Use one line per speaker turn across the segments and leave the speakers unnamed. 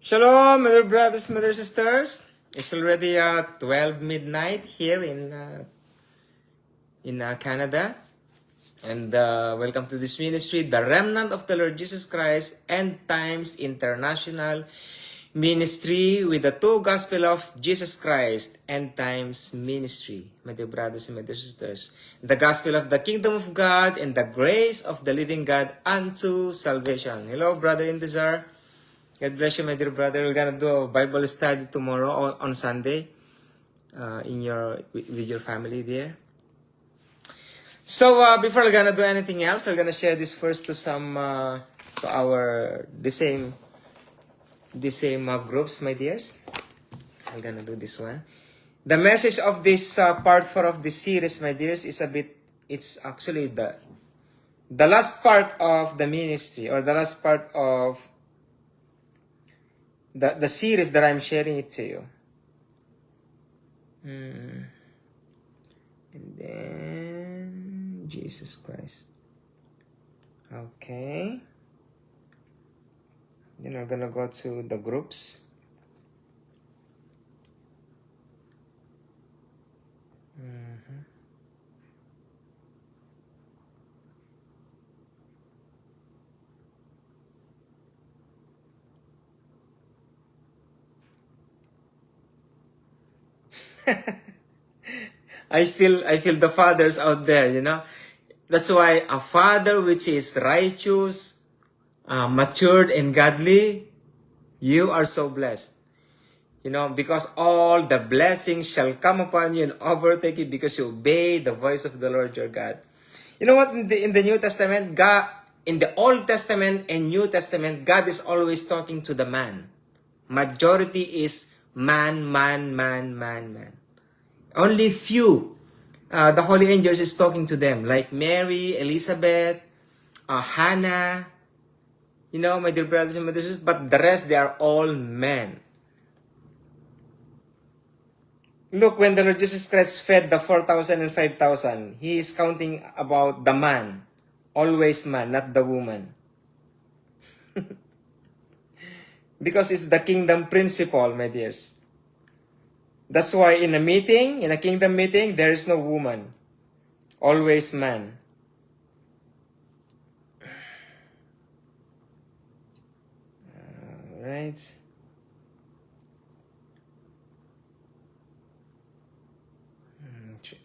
Shalom, my dear brothers, my dear sisters. It's already 12 midnight here in Canada. And welcome to this ministry, the Remnant of the Lord Jesus Christ, End Times International Ministry with the two Gospel of Jesus Christ, End Times Ministry, my dear brothers and my dear sisters. The Gospel of the Kingdom of God and the grace of the living God unto salvation. Hello, brother in desire. God bless you, my dear brother. We're gonna do a Bible study tomorrow on Sunday, with your family there. So before we're gonna do anything else, we're gonna share this first to the same groups, my dears. I'm gonna do this one. The message of this part 4 of this series, my dears, it's actually the last part of the ministry, or the last part of the series that I'm sharing it to you. And then Jesus Christ. Okay. Then we're gonna go to the groups. I feel the fathers out there, you know. That's why a father which is righteous, matured and godly, you are so blessed. You know, because all the blessings shall come upon you and overtake you because you obey the voice of the Lord your God. You know what? In the New Testament, God, in the Old Testament and New Testament, God is always talking to the man. Majority is man. Only few, the holy angels is talking to them, like Mary, Elizabeth, Hannah, you know, my dear brothers and my dear sisters, but the rest, they are all men. Look, when the Lord Jesus Christ fed the 4,000 and 5,000, He is counting about the man. Always man, not the woman. Because it's the kingdom principle, my dears. That's why in a kingdom meeting, there is no woman. Always man. Alright.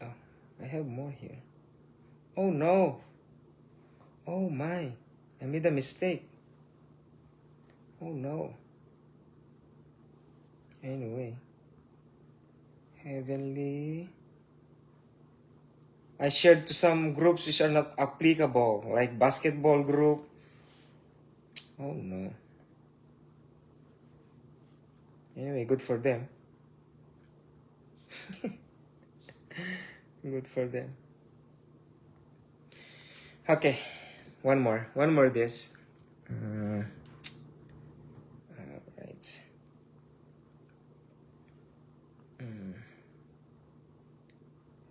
Oh, I have more here. Oh no. Oh my. I made a mistake. Oh no. Anyway. Heavenly. I shared to some groups which are not applicable, like basketball group. Oh no. Anyway, good for them. Good for them. Okay, one more this. Alright.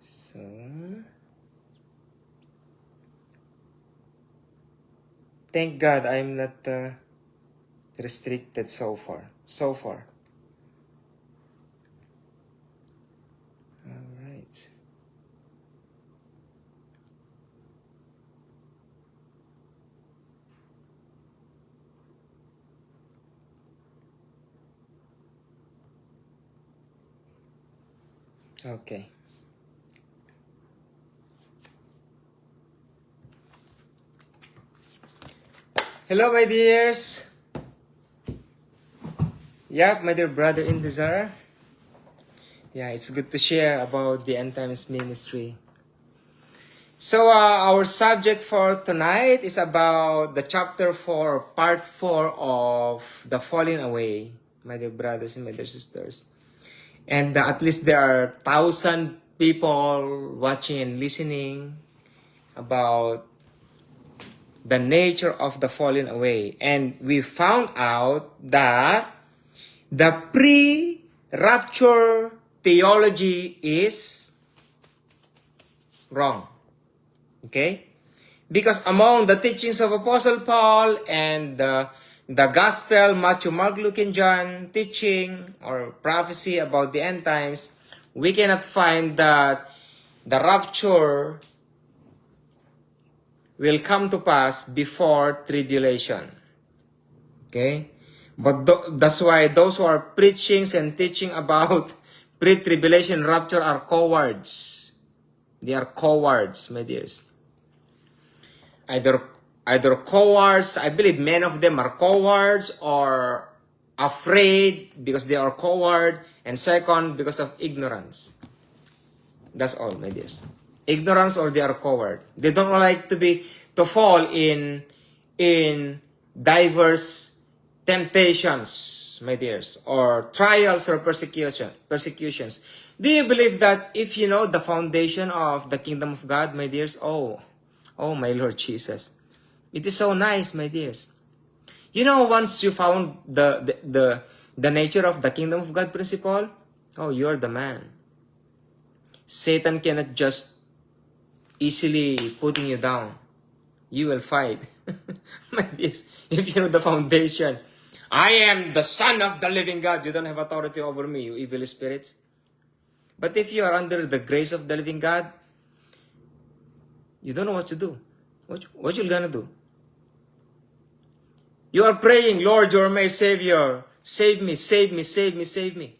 So, thank God I'm not restricted so far. Alright. Okay. Hello, my dears. Yep, my dear brother in desire. Yeah, it's good to share about the End Times Ministry. So, our subject for tonight is about the chapter 4, part 4 of the falling away, my dear brothers and my dear sisters. And at least there are 1,000 people watching and listening about the nature of the falling away. And we found out that the pre-rapture theology is wrong. Okay? Because among the teachings of Apostle Paul and the Gospel, Matthew, Mark, Luke, and John, teaching or prophecy about the end times, we cannot find that the rapture will come to pass before tribulation. Okay? But that's why those who are preaching and teaching about pre-tribulation rapture are cowards. They are cowards, my dears. Either cowards, I believe many of them are cowards, or afraid because they are coward, and second, because of ignorance. That's all, my dears. Ignorance, or they are coward. They don't like to fall in diverse temptations, my dears, or trials or persecutions. Do you believe that if you know the foundation of the kingdom of God, my dears, oh my Lord Jesus, it is so nice, my dears. You know, once you found the nature of the kingdom of God principle, you're the man. Satan cannot just easily putting you down. You will fight. My dears, if you know the foundation, I am the son of the living God. You don't have authority over me, you evil spirits. But if you are under the grace of the living God, you don't know what to do. What you gonna do? You are praying, Lord, you are my Savior. Save me, save me, save me, save me.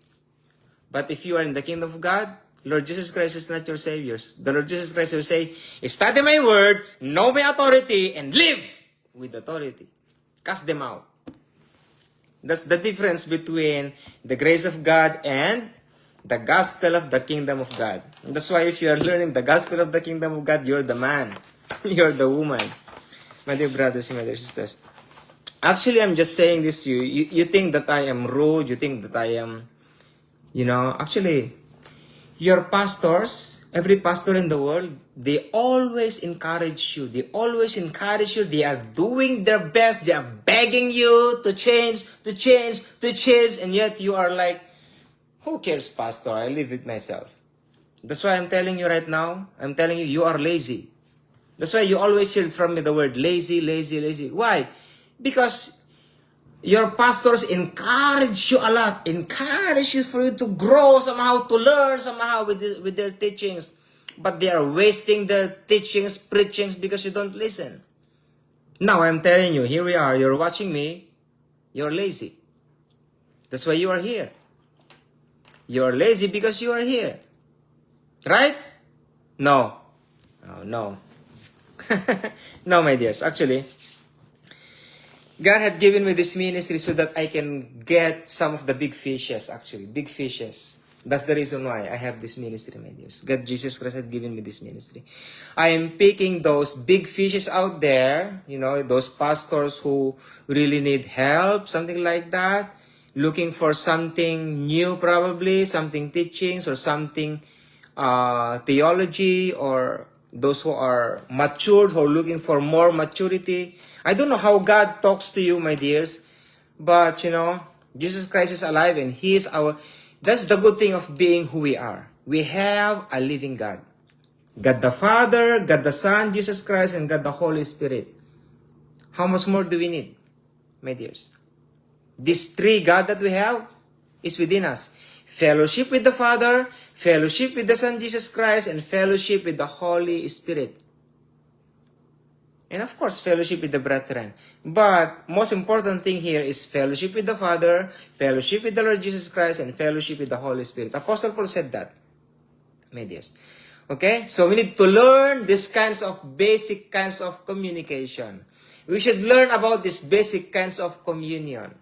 But if you are in the kingdom of God, Lord Jesus Christ is not your Savior. The Lord Jesus Christ will say, study my word, know my authority, and live with authority. Cast them out. That's the difference between the grace of God and the gospel of the kingdom of God. And that's why if you are learning the gospel of the kingdom of God, you're the man. You're the woman. My dear brothers and my dear sisters. Actually, I'm just saying this to you. You think that I am rude. You think that I am, actually, your pastors, every pastor in the world, they always encourage you. They always encourage you. They are doing their best. They are begging you to change, to change, to change. And yet you are like, who cares, pastor? I live with myself. That's why I'm telling you right now. I'm telling you, you are lazy. That's why you always hear from me the word lazy, lazy, lazy. Why? Because your pastors encourage you a lot. Encourage you for you to grow somehow, to learn somehow with their teachings. But they are wasting their teachings, preachings because you don't listen. Now I'm telling you, here we are. You're watching me. You're lazy. That's why you are here. You're lazy because you are here. Right? No. Oh, no. No, my dears. Actually, God had given me this ministry so that I can get some of the big fishes, actually. Big fishes. That's the reason why I have this ministry, my dears. God, Jesus Christ had given me this ministry. I am picking those big fishes out there, those pastors who really need help, something like that. Looking for something new probably, something teachings or something theology, or those who are matured, who are looking for more maturity. I don't know how God talks to you, my dears, but Jesus Christ is alive and He is that's the good thing of being who we are. We have a living God. God the Father, God the Son, Jesus Christ, and God the Holy Spirit. How much more do we need, my dears? These three God that we have is within us. Fellowship with the Father, fellowship with the Son Jesus Christ, and fellowship with the Holy Spirit. And of course, fellowship with the brethren. But most important thing here is fellowship with the Father, fellowship with the Lord Jesus Christ, and fellowship with the Holy Spirit. Apostle Paul said that, my dears. Okay? So we need to learn these basic kinds of communication. We should learn about these basic kinds of communion.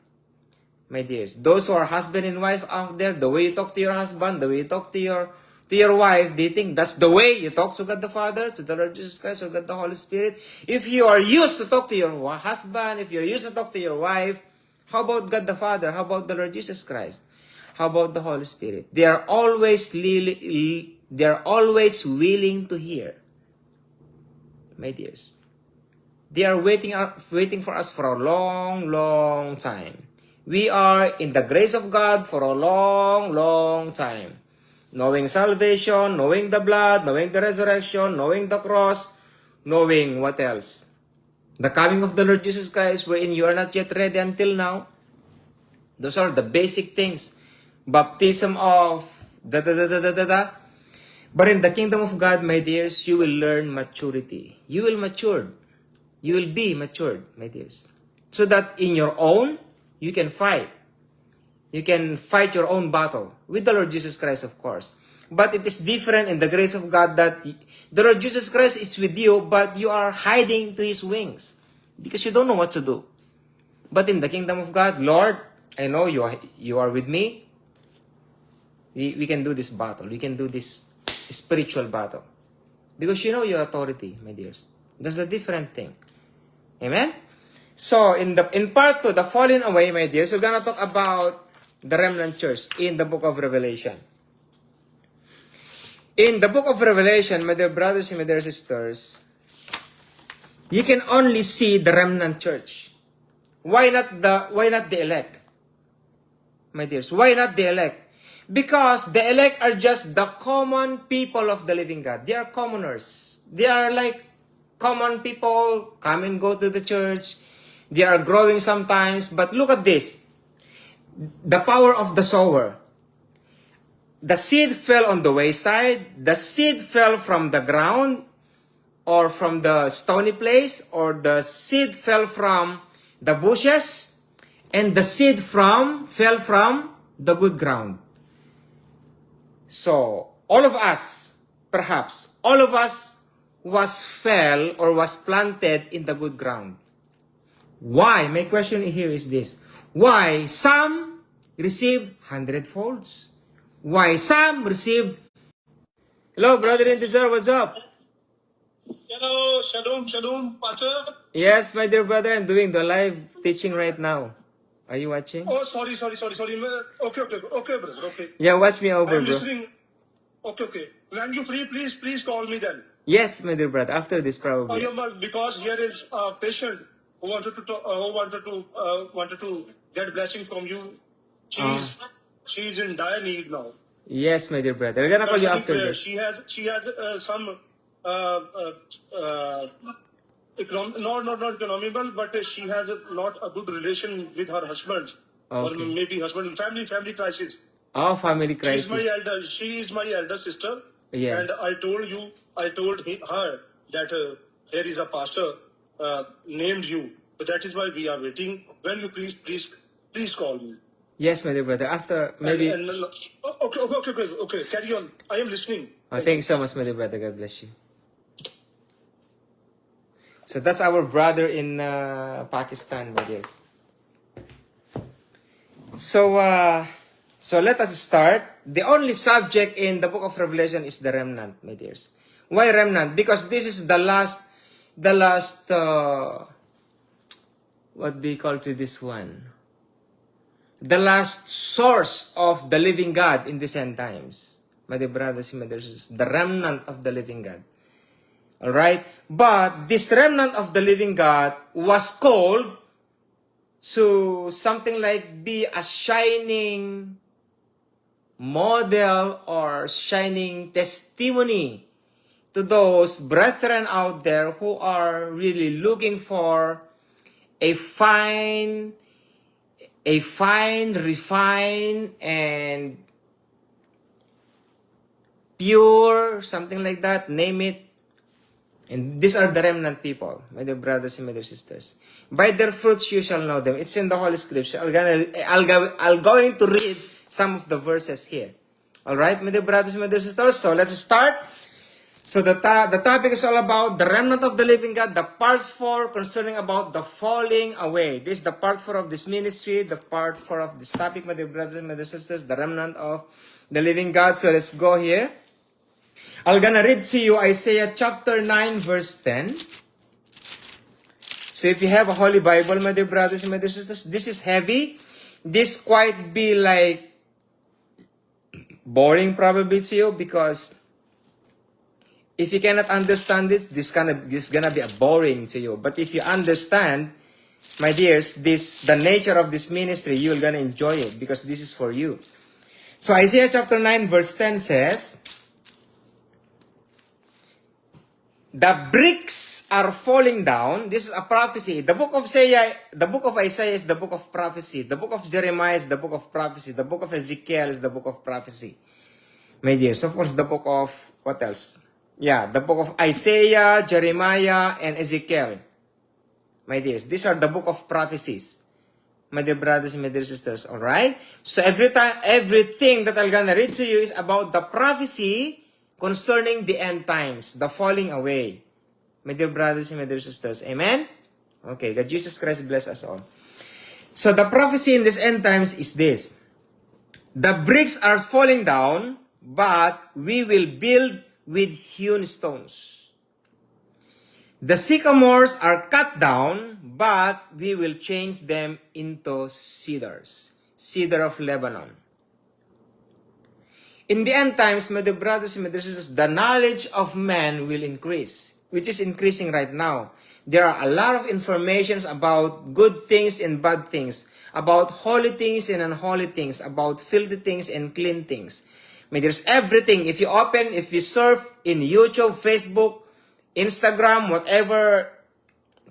My dears, those who are husband and wife out there, the way you talk to your husband, the way you talk to your wife, do you think that's the way you talk to God the Father, to the Lord Jesus Christ, or God the Holy Spirit? If you are used to talk to your husband, if you're used to talk to your wife, how about God the Father? How about the Lord Jesus Christ? How about the Holy Spirit? They are always willing to hear. My dears, they are waiting for us for a long, long time. We are in the grace of God for a long, long time. Knowing salvation, knowing the blood, knowing the resurrection, knowing the cross, knowing what else? The coming of the Lord Jesus Christ, wherein you are not yet ready until now. Those are the basic things. Baptism of da. But in the kingdom of God, my dears, you will learn maturity. You will mature. You will be matured, my dears. So that in your own, you can fight. You can fight your own battle with the Lord Jesus Christ, of course. But it is different in the grace of God that the Lord Jesus Christ is with you, but you are hiding to His wings because you don't know what to do. But in the kingdom of God, Lord, I know you are with me. We can do this battle. We can do this spiritual battle. Because you know your authority, my dears. That's the different thing. Amen? So, in part 2, the falling away, my dears, we're gonna talk about the remnant church in the book of Revelation. In the book of Revelation, my dear brothers and my dear sisters, you can only see the remnant church. Why not the elect? My dears, why not the elect? Because the elect are just the common people of the living God. They are commoners. They are like common people, come and go to the church. They are growing sometimes. But look at this. The power of the sower. The seed fell on the wayside. The seed fell from the ground or from the stony place, or the seed fell from the bushes, and the seed fell from the good ground. So, all of us fell or was planted in the good ground. Why? My question here is this. Why some received 100-folds? Why some received... Hello, brother in Desire, what's up?
Hello, shalom, Pastor.
Yes, my dear brother, I'm doing the live teaching right now. Are you watching?
Oh, sorry. Okay, brother, okay.
Yeah, watch me over,
I'm
bro.
listening. Okay. When you free, please call me then.
Yes, my dear brother, after this
Oh,
probably.
yeah, because here is a patient who wanted to get blessing from you. She's in dire need now.
Yes, my dear brother. We're gonna call you after
Prayer.
this.
She has some not economical, but she has not a good relation with her husband, or
Okay.
maybe husband and family crisis.
Oh, family crisis.
She is my elder sister,
Yes.
and I told her that there is a pastor named you. So that is why we are waiting. When you please call me.
Yes, my dear brother. After maybe.
Okay. Carry on. I am listening.
Oh, thanks so much, my dear brother. God bless you. So that's our brother in Pakistan, my dears. So let us start. The only subject in the book of Revelation is the remnant, my dears. Why remnant? Because this is the last what do you call to this one? The last source of the living God in these end times. My dear brothers and my dear sisters, the remnant of the living God. Alright? But this remnant of the living God was called to something like be a shining model or shining testimony to those brethren out there who are really looking for a fine, refined, and pure, something like that, name it. And these are the remnant people, my dear brothers and my dear sisters. By their fruits you shall know them. It's in the Holy Scripture. I'm going to read some of the verses here. Alright, my dear brothers and my dear sisters. So let's start. So the topic is all about the remnant of the living God. The part 4 concerning about the falling away. This is the part 4 of this ministry. The part 4 of this topic, my dear brothers and my dear sisters. The remnant of the living God. So let's go here. I'm gonna read to you Isaiah chapter 9 verse 10. So if you have a Holy Bible, my dear brothers and my dear sisters, this is heavy. This quite be like boring probably to you, because if you cannot understand this gonna be a boring to you. But if you understand, my dears, the nature of this ministry, you're gonna enjoy it because this is for you. So Isaiah chapter 9 verse 10 says, the bricks are falling down. This is a prophecy. The book of Isaiah is the book of prophecy. The book of Jeremiah is the book of prophecy. The book of Ezekiel is the book of prophecy. My dears, of course, the book of, what else? Yeah, the book of Isaiah, Jeremiah, and Ezekiel. My dears, these are the book of prophecies. My dear brothers and my dear sisters, alright? So everything that I'm gonna read to you is about the prophecy concerning the end times, the falling away. My dear brothers and my dear sisters, amen? Okay, God Jesus Christ bless us all. So the prophecy in this end times is this. The bricks are falling down, but we will build with hewn stones. The sycamores are cut down, but we will change them into cedars. Cedar of Lebanon. In the end times, my dear brothers and my dear sisters, the knowledge of man will increase, which is increasing right now. There are a lot of informations about good things and bad things, about holy things and unholy things, about filthy things and clean things. May there's everything. If you surf in YouTube, Facebook, Instagram, whatever,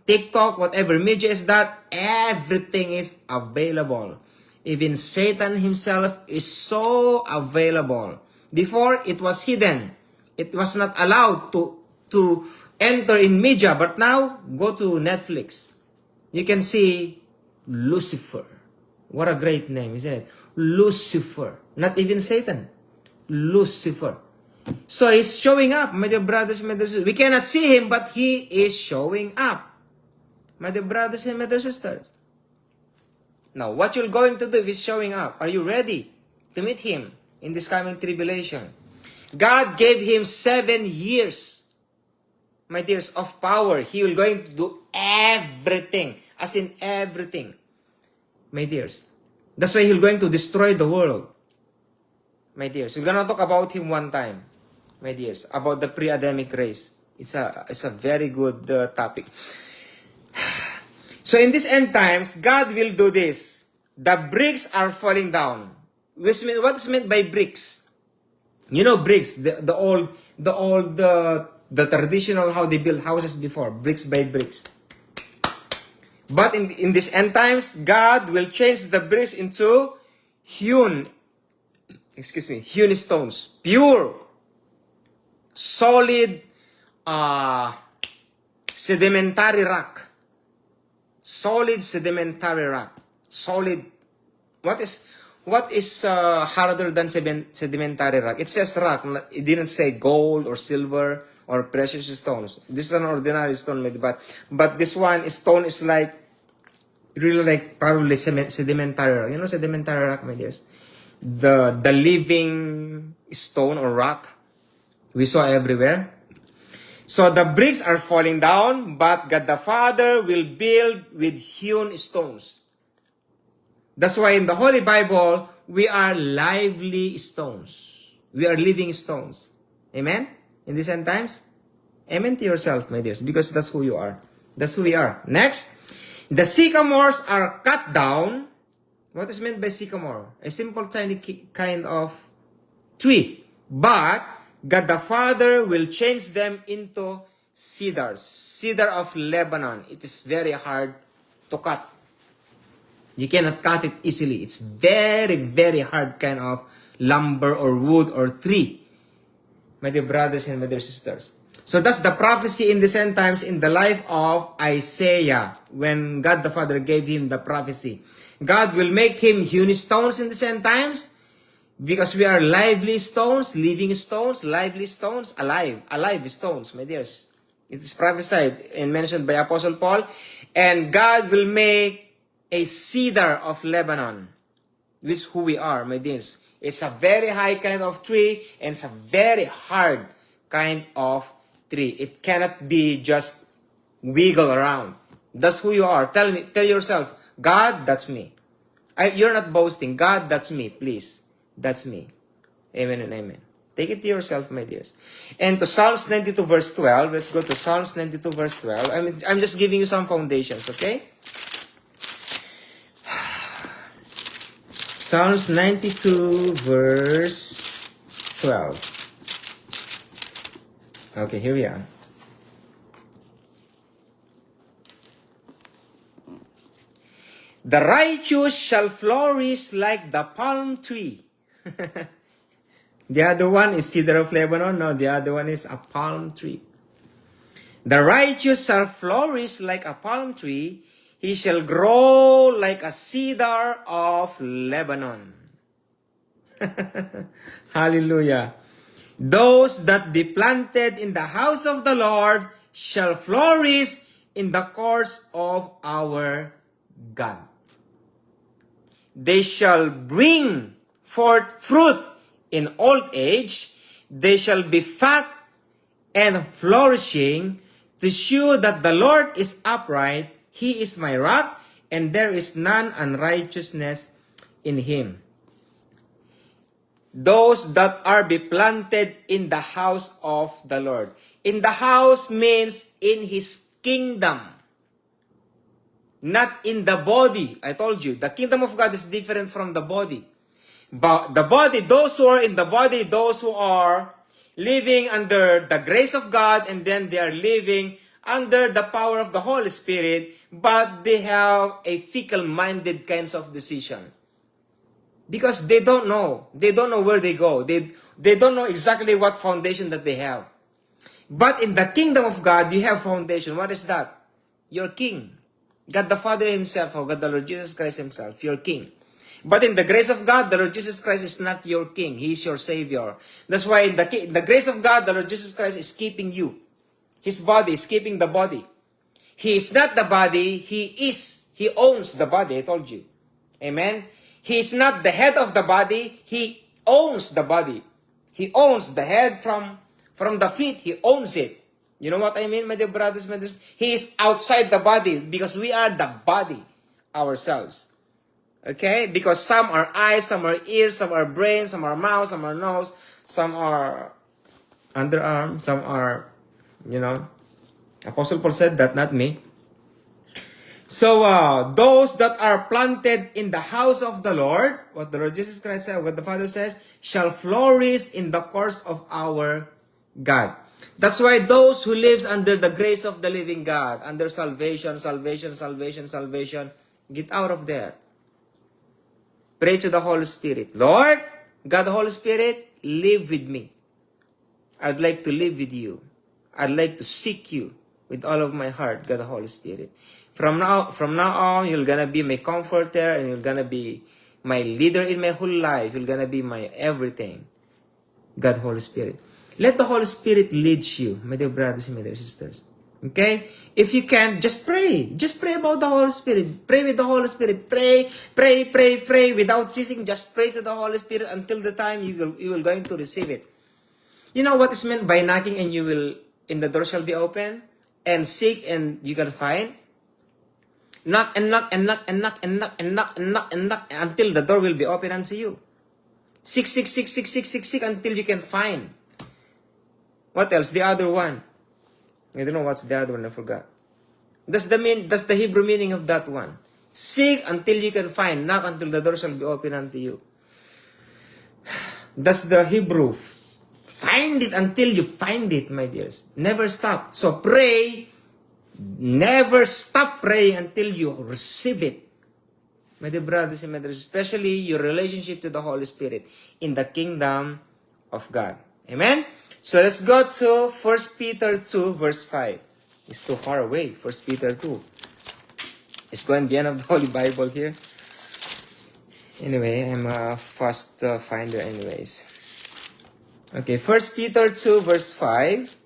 TikTok, whatever media is that, everything is available. Even Satan himself is so available. Before, it was hidden. It was not allowed to enter in media. But now, go to Netflix. You can see Lucifer. What a great name, isn't it? Lucifer. Not even Satan. Lucifer. So he's showing up, my dear brothers and my dear sisters. We cannot see him, but he is showing up. My dear brothers and my dear sisters. Now, what you're going to do is showing up. Are you ready to meet him in this coming tribulation? God gave him 7 years, my dears, of power. He will going to do everything, as in everything, my dears. That's why he's going to destroy the world, my dears. We're gonna talk about him one time, my dears, about the pre-Adamic race. It's a very good topic. So in these end times, God will do this. The bricks are falling down. What is meant by bricks? You know bricks, the traditional how they build houses before, bricks by bricks. But in these end times, God will change the bricks into hewn stones, pure, solid, sedimentary rock. Solid sedimentary rock. Solid. What is harder than sedimentary rock? It says rock. It didn't say gold or silver or precious stones. This is an ordinary stone, but this stone is like really like probably sedimentary rock. You know sedimentary rock, my dears? The living stone or rock we saw everywhere. So the bricks are falling down, but God the Father will build with hewn stones. That's why in the Holy Bible, we are lively stones. We are living stones. Amen? In these end times? Amen to yourself, my dears, because that's who you are. That's who we are. Next, the sycamores are cut down. What is meant by sycamore? A simple tiny kind of tree. But God the Father will change them into cedars. Cedar of Lebanon. It is very hard to cut. You cannot cut it easily. It's very, very hard kind of lumber or wood or tree. My dear brothers and my dear sisters. So that's the prophecy in the end times in the life of Isaiah when God the Father gave him the prophecy. God will make him hewn stones in the end times. Because we are lively stones, living stones, lively stones, alive stones, my dears. It is prophesied and mentioned by Apostle Paul. And God will make a cedar of Lebanon, which is who we are, my dears. It's a very high kind of tree, and it's a very hard kind of tree. It cannot be just wiggle around. That's who you are. Tell yourself, God, that's me. You're not boasting. God, that's me, please. That's me. Amen and amen. Take it to yourself, my dears. And to Psalms 92 verse 12. Let's go to Psalms 92 verse 12. I'm just giving you some foundations, okay? Psalms 92 verse 12. Okay, here we are. The righteous shall flourish like the palm tree. The other one is cedar of Lebanon. No, the other one is a palm tree. The righteous shall flourish like a palm tree. He shall grow like a cedar of Lebanon. Hallelujah. Those that be planted in the house of the Lord shall flourish in the courts of our God. They shall bring forth fruit in old age. They shall be fat and flourishing, to shew that the Lord is upright. He is my rock, and there is none unrighteousness in him. Those that are be planted in the house of the Lord. In the house means in his kingdom. Not in the body. I told you, the kingdom of God is different from the body. But the body, those who are in the body, those who are living under the grace of God, and then they are living under the power of the Holy Spirit, but they have a fickle-minded kinds of decision. Because they don't know. They don't know where they go. They don't know exactly what foundation that they have. But in the kingdom of God, you have foundation. What is that? Your king. God the Father himself, or God the Lord Jesus Christ himself, your king. But in the grace of God, the Lord Jesus Christ is not your king. He is your Savior. That's why in the grace of God, the Lord Jesus Christ is keeping you. His body is keeping the body. He is not the body. He is. He owns the body. I told you. Amen. He is not the head of the body. He owns the body. He owns the head from the feet. He owns it. You know what I mean, my dear brothers, my sisters? He is outside the body because we are the body ourselves. Okay? Because some are eyes, some are ears, some are brain, some are mouth, some are nose, some are underarm, some are, Apostle Paul said that, not me. So, those that are planted in the house of the Lord, what the Lord Jesus Christ said, what the Father says, shall flourish in the course of our God. That's why those who lives under the grace of the living God, under salvation, get out of there. Pray to the Holy Spirit. Lord, God the Holy Spirit, live with me. I'd like to live with you. I'd like to seek you with all of my heart, God the Holy Spirit. From now on, you're gonna be my comforter, and you're gonna be my leader in my whole life. You're gonna be my everything. God the Holy Spirit. Let the Holy Spirit lead you, my dear brothers and my dear sisters. Okay? If you can, just pray. Just pray about the Holy Spirit. Pray with the Holy Spirit. Pray without ceasing. Just pray to the Holy Spirit until the time you will going to receive it. You know what is meant by knocking and the door shall be open? And seek and you can find? Knock and knock and knock and knock and knock and knock and knock and knock until the door will be open unto you. Seek until you can find. What else? The other one. I don't know what's the other one. I forgot. That's the Hebrew meaning of that one. Seek until you can find. Knock until the door shall be open unto you. That's the Hebrew. Find it until you find it, my dears. Never stop. So pray. Never stop praying until you receive it. My dear brothers and my sisters, especially your relationship to the Holy Spirit in the kingdom of God. Amen? So let's go to 1 Peter 2 verse 5. It's too far away, 1 Peter 2. It's going the end of the Holy Bible here. Anyway, I'm a fast finder anyways. Okay, 1 Peter 2 verse 5.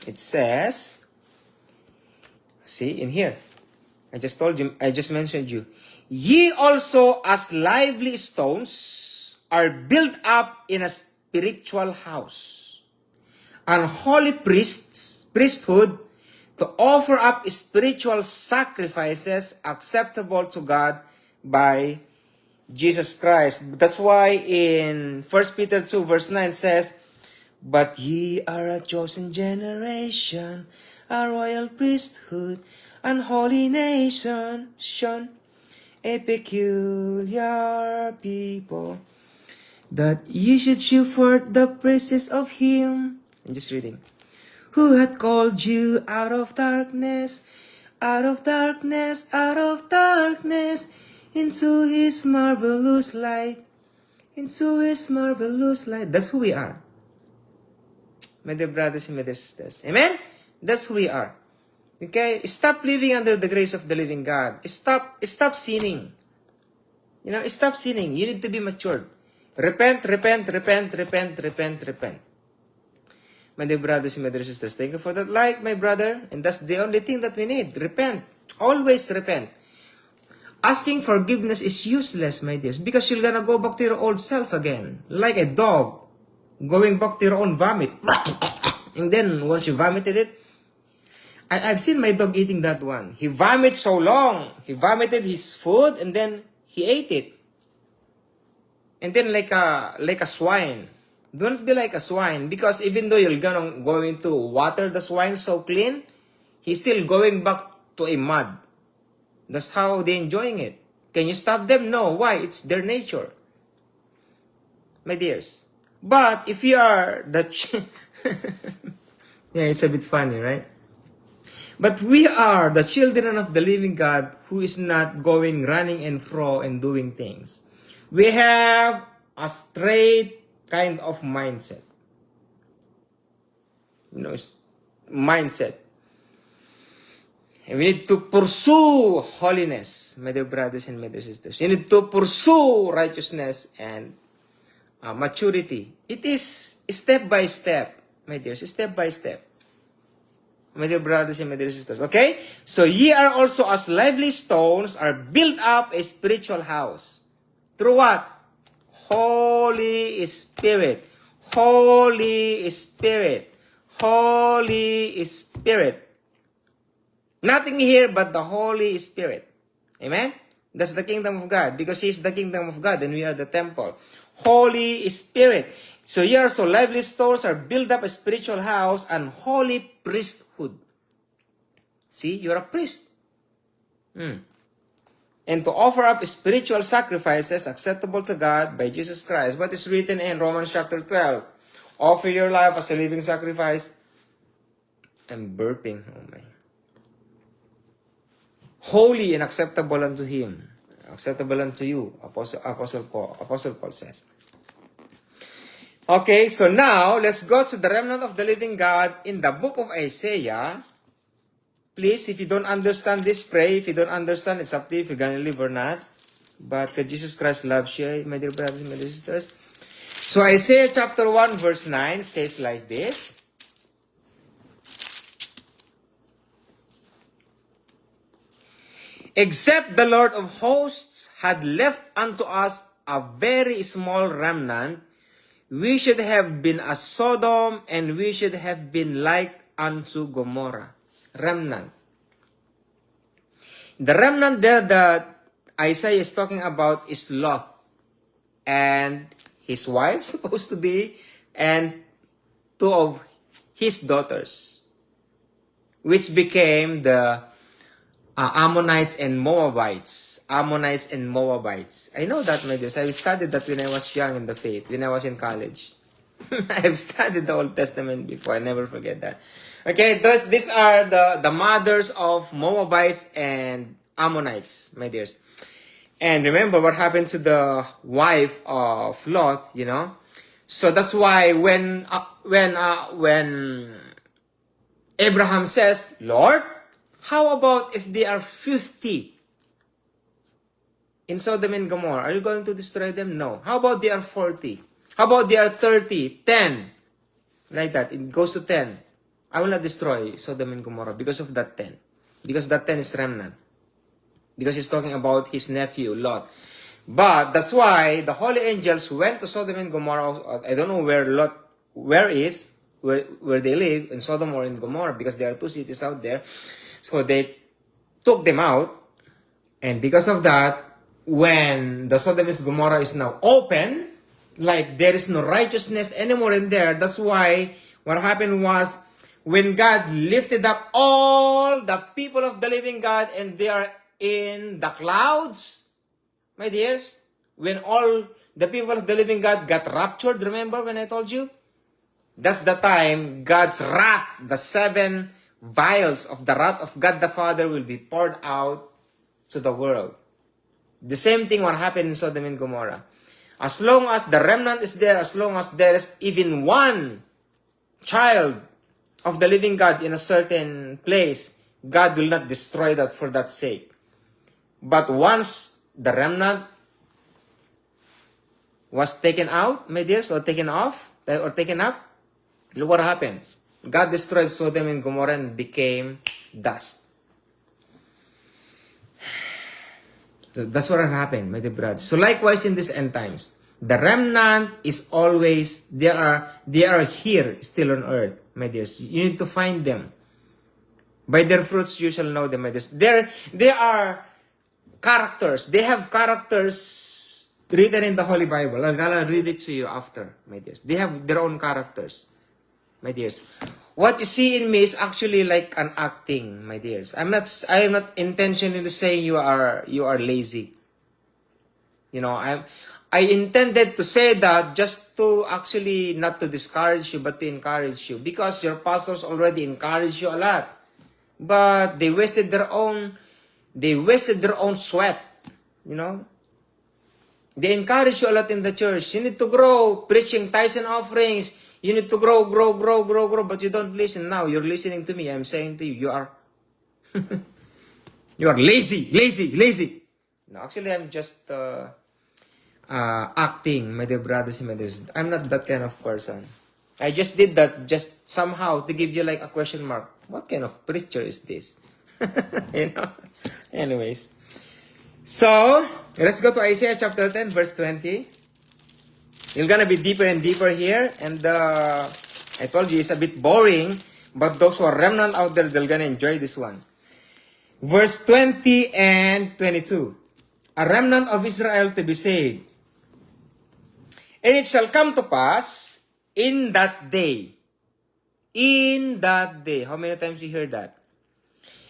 It says, see in here, I just mentioned you. Ye also as lively stones are built up in a spiritual house, an holy priesthood, to offer up spiritual sacrifices acceptable to God by Jesus Christ. That's why in 1 Peter 2 verse 9 says, but ye are a chosen generation, a royal priesthood, an holy nation, a peculiar people, that ye should shew forth the praises of him. I'm just reading. Who hath called you out of darkness out of darkness, into His marvelous light, into His marvelous light. That's who we are, my dear brothers and my dear sisters. Amen? That's who we are. Okay? Stop living under the grace of the living God. Stop sinning. Stop sinning. You need to be matured. Repent. My dear brothers and my dear sisters, thank you for that like, my brother. And that's the only thing that we need. Repent. Always repent. Asking forgiveness is useless, my dears, because you're gonna go back to your old self again. Like a dog going back to your own vomit. And then, once you vomited it, I've seen my dog eating that one. He vomits so long. He vomited his food and then he ate it. And then like a swine. Don't be like a swine, because even though you're going to water the swine so clean, he's still going back to a mud. That's how they're enjoying it. Can you stop them? No. Why? It's their nature. My dears. But if you are the... yeah, it's a bit funny, right? But we are the children of the living God who is not going running and fro and doing things. We have a straight kind of mindset. Mindset. And we need to pursue holiness, my dear brothers and my dear sisters. You need to pursue righteousness and maturity. It is step by step, my dears, step by step. My dear brothers and my dear sisters. Okay? So ye are also as lively stones are built up a spiritual house. Through what? Holy Spirit. Holy Spirit. Holy Spirit. Nothing here but the Holy Spirit. Amen? That's the kingdom of God, because He is the kingdom of God and we are the temple. Holy Spirit. So here, so lively stones are built up a spiritual house and holy priesthood. See, you're a priest. And to offer up spiritual sacrifices acceptable to God by Jesus Christ. What is written in Romans chapter 12? Offer your life as a living sacrifice. I'm burping. Oh my. Holy and acceptable unto Him. Acceptable unto you, Apostle Paul says. Okay, so now, let's go to the remnant of the living God in the book of Isaiah. Please, if you don't understand this, pray. If you don't understand, it's up to you if you're gonna live or not. But Jesus Christ loves you, my dear brothers and my dear sisters. So Isaiah chapter 1 verse 9 says like this. Except the Lord of hosts had left unto us a very small remnant, we should have been as Sodom, and we should have been like unto Gomorrah. Remnant. The remnant there that Isaiah is talking about is Lot and his wife, supposed to be, and two of his daughters, which became the Ammonites and Moabites. Ammonites and Moabites. I know that, my dears. I studied that when I was young in the faith, when I was in college. I've studied the Old Testament before. I never forget that. Okay, these are the mothers of Moabites and Ammonites, my dears. And remember what happened to the wife of Lot, So that's why when Abraham says, Lord, how about if they are 50 in Sodom and Gomorrah? Are you going to destroy them? No. How about they are 40? How about they are 30? 10? Like that. It goes to 10. I will not destroy Sodom and Gomorrah because of that 10. Because that 10 is remnant. Because he's talking about his nephew, Lot. But that's why the holy angels went to Sodom and Gomorrah. I don't know where they live, in Sodom or in Gomorrah, because there are two cities out there. So they took them out, and because of that, when the Sodom and Gomorrah is now open, like there is no righteousness anymore in there. That's why what happened was, when God lifted up all the people of the living God, and they are in the clouds, my dears, when all the people of the living God got raptured, remember when I told you? That's the time God's wrath, the 7 vials of the wrath of God the Father will be poured out to the world. The same thing what happened in Sodom and Gomorrah. As long as the remnant is there, as long as there is even one child of the living God in a certain place, God will not destroy that for that sake. But once the remnant was taken out, my dears, or taken off, or taken up, look what happened. God destroyed Sodom and Gomorrah and became dust. So that's what happened, my dear brothers. So likewise in these end times, the remnant is always, they are here still on earth, my dears. You need to find them. By their fruits you shall know them, my dears. They are characters. They have characters written in the Holy Bible. I'm gonna read it to you after, my dears. They have their own characters, my dears. What you see in me is actually like an acting, my dears. I am not intentionally saying you are lazy. You know, I intended to say that just to actually not to discourage you, but to encourage you, because your pastors already encourage you a lot. But they wasted their own sweat, you know. They encourage you a lot in the church. You need to grow, preaching tithes and offerings. You need to grow, but you don't listen. Now you're listening to me. I'm saying to you, you are you are lazy. No, actually, I'm just acting, my dear brothers and my dears. I'm not that kind of person. I just did that just somehow to give you like a question mark. What kind of preacher is this? You know? Anyways. So, let's go to Isaiah chapter 10, verse 20. You're gonna be deeper and deeper here. And I told you it's a bit boring. But those who are remnant out there, they're gonna enjoy this one. Verse 20 and 22. A remnant of Israel to be saved. And it shall come to pass in that day. In that day. How many times you hear that?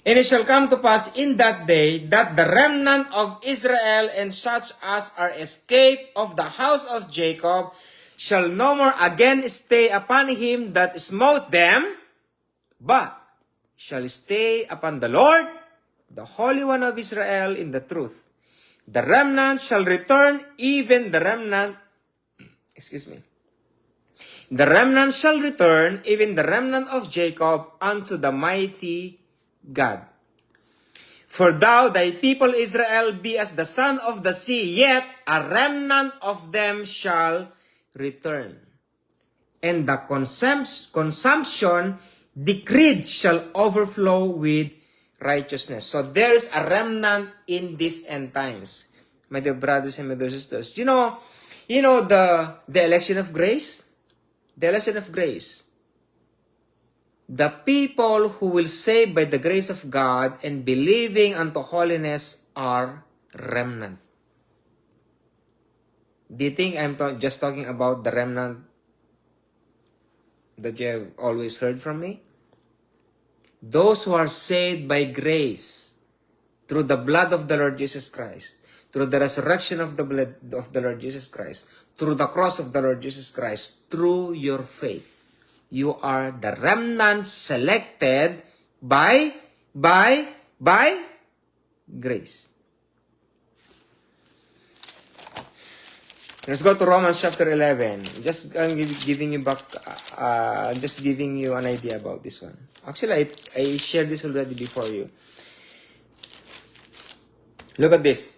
And it shall come to pass in that day that the remnant of Israel and such as are escaped of the house of Jacob shall no more again stay upon him that smote them, but shall stay upon the Lord, the Holy One of Israel, in the truth. The remnant shall return, even the remnant, the remnant shall return, even the remnant of Jacob, unto the mighty God. For thou, thy people Israel, be as the sand of the sea, yet a remnant of them shall return. And the consumption decreed shall overflow with righteousness. So there is a remnant in these end times, my dear brothers and my dear sisters. You know the election of grace? The election of grace. The people who will save by the grace of God and believing unto holiness are remnant. Do you think I'm just talking about the remnant that you have always heard from me? Those who are saved by grace through the blood of the Lord Jesus Christ, through the resurrection of the blood of the Lord Jesus Christ, through the cross of the Lord Jesus Christ, through your faith. You are the remnant selected by grace. Let's go to Romans chapter 11. Just giving you back, just giving you an idea about this one. Actually, I shared this already before you. Look at this.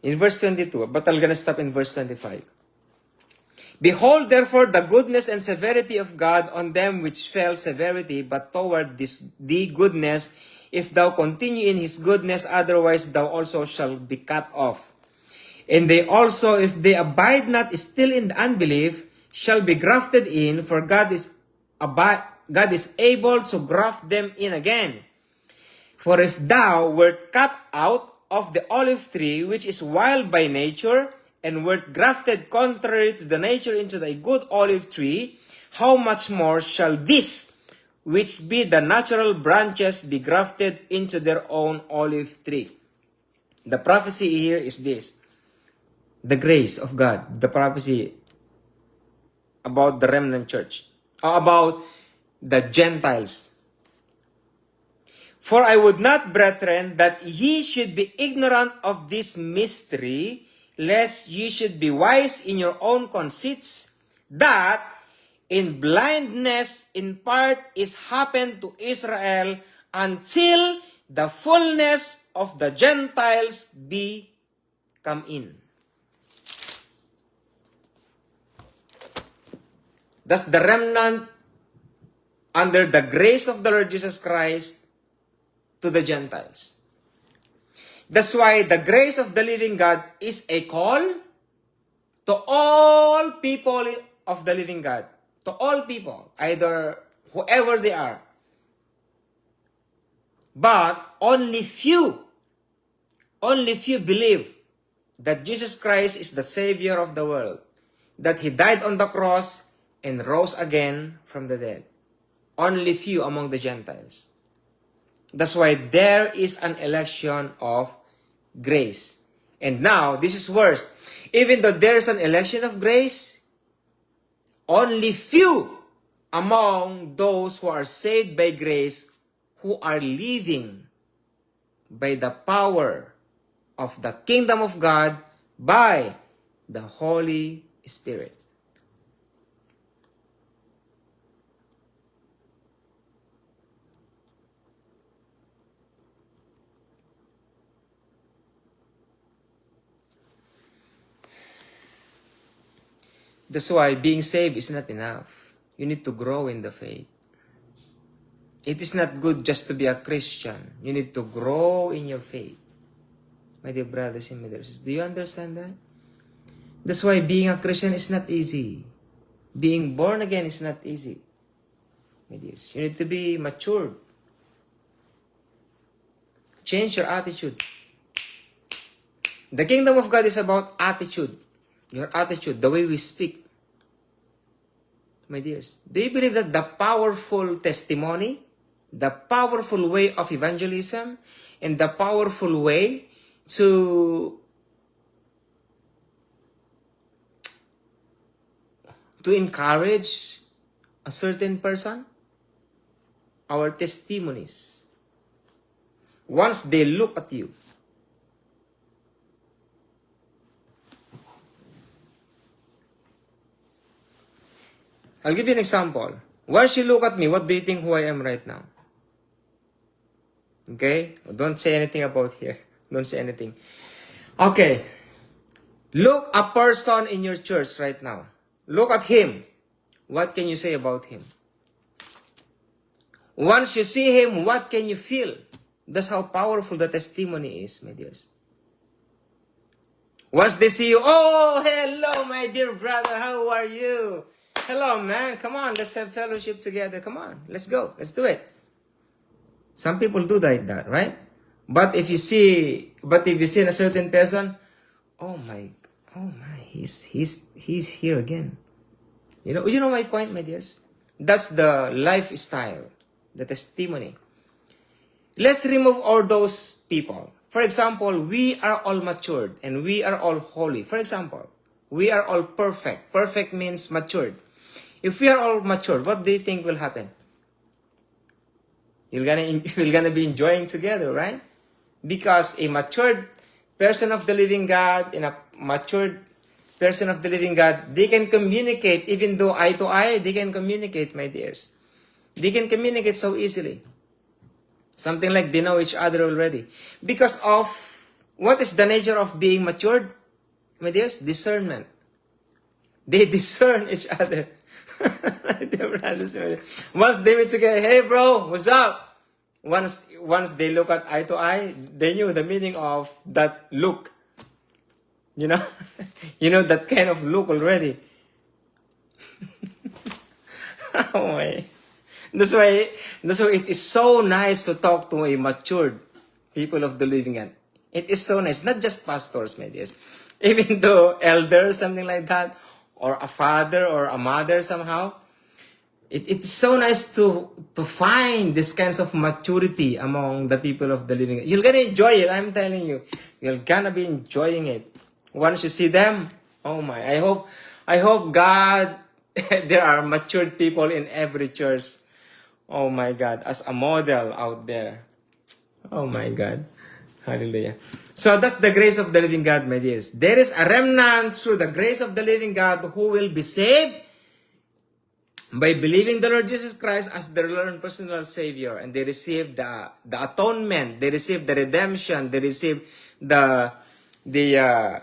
In verse 22, but I'm gonna stop in verse 25. Behold, therefore, the goodness and severity of God on them which fell severity, but toward the goodness, if thou continue in his goodness, otherwise thou also shalt be cut off. And they also, if they abide not still in the unbelief, shall be grafted in, for God is able to graft them in again. For if thou wert cut out of the olive tree, which is wild by nature, and wert grafted contrary to the nature into thy good olive tree, how much more shall this, which be the natural branches, be grafted into their own olive tree? The prophecy here is this. the grace of God, the prophecy about the remnant church, or about the Gentiles. For I would not, brethren, that ye should be ignorant of this mystery, lest ye should be wise in your own conceits, that in blindness in part is happened to Israel, until the fullness of the Gentiles be come in. Thus the remnant under the grace of the Lord Jesus Christ to the Gentiles. That's why the grace of the living God is a call to all people of the living God. To all people, either whoever they are. But only few believe that Jesus Christ is the Savior of the world, that He died on the cross and rose again from the dead. Only few among the Gentiles. That's why there is an election of grace. And now, this is worse. Even though there is an election of grace, only few among those who are saved by grace, who are living by the power of the kingdom of God by the Holy Spirit. That's why being saved is not enough. You need to grow in the faith. It is not good just to be a Christian. You need to grow in your faith. My dear brothers and my dear sisters, do you understand that? That's why being a Christian is not easy. Being born again is not easy. My dears, you need to be matured. Change your attitude. The kingdom of God is about attitude. Your attitude, the way we speak. My dears, do you believe that the powerful testimony, the powerful way of evangelism, and the powerful way to encourage a certain person? Our testimonies. Once they look at you, I'll give you an example. Once you look at me, what do you think who I am right now? Okay? Don't say anything about here. Don't say anything. Okay. Look a person in your church right now. Look at him. What can you say about him? Once you see him, what can you feel? That's how powerful the testimony is, my dears. Once they see you, oh, hello, my dear brother, how are you? Hello, man, come on, let's have fellowship together. Come on, let's go, let's do it. Some people do that, right? But if you see a certain person, oh my, he's here again. You know my point, my dears? That's the lifestyle, the testimony. Let's remove all those people. For example, we are all matured and we are all holy. For example, we are all perfect. Perfect means matured. If we are all matured, what do you think will happen? You're gonna be enjoying together, right? Because a matured person of the living God and a matured person of the living God, they can communicate, even though eye to eye, they can communicate, my dears. They can communicate so easily. Something like they know each other already. Because of, what is the nature of being matured? My dears, discernment. They discern each other. Once they meet together, hey bro, what's up? Once they look at eye to eye, they knew the meaning of that look. You know? You know that kind of look already. Oh my. That's why it is so nice to talk to a matured people of the living God. It is so nice. Not just pastors, my dears. Even though elders, something like that, or a father or a mother somehow. It's so nice to find this kinds of maturity among the people of the living God. You're gonna enjoy it, I'm telling you. You're gonna be enjoying it. Once you see them, oh my, I hope God, there are matured people in every church. Oh my God, as a model out there. Oh my God. Hallelujah. So that's the grace of the living God, my dears. There is a remnant through the grace of the living God who will be saved by believing the Lord Jesus Christ as their Lord and personal Savior. And they receive the atonement, they receive the redemption, they receive the the uh,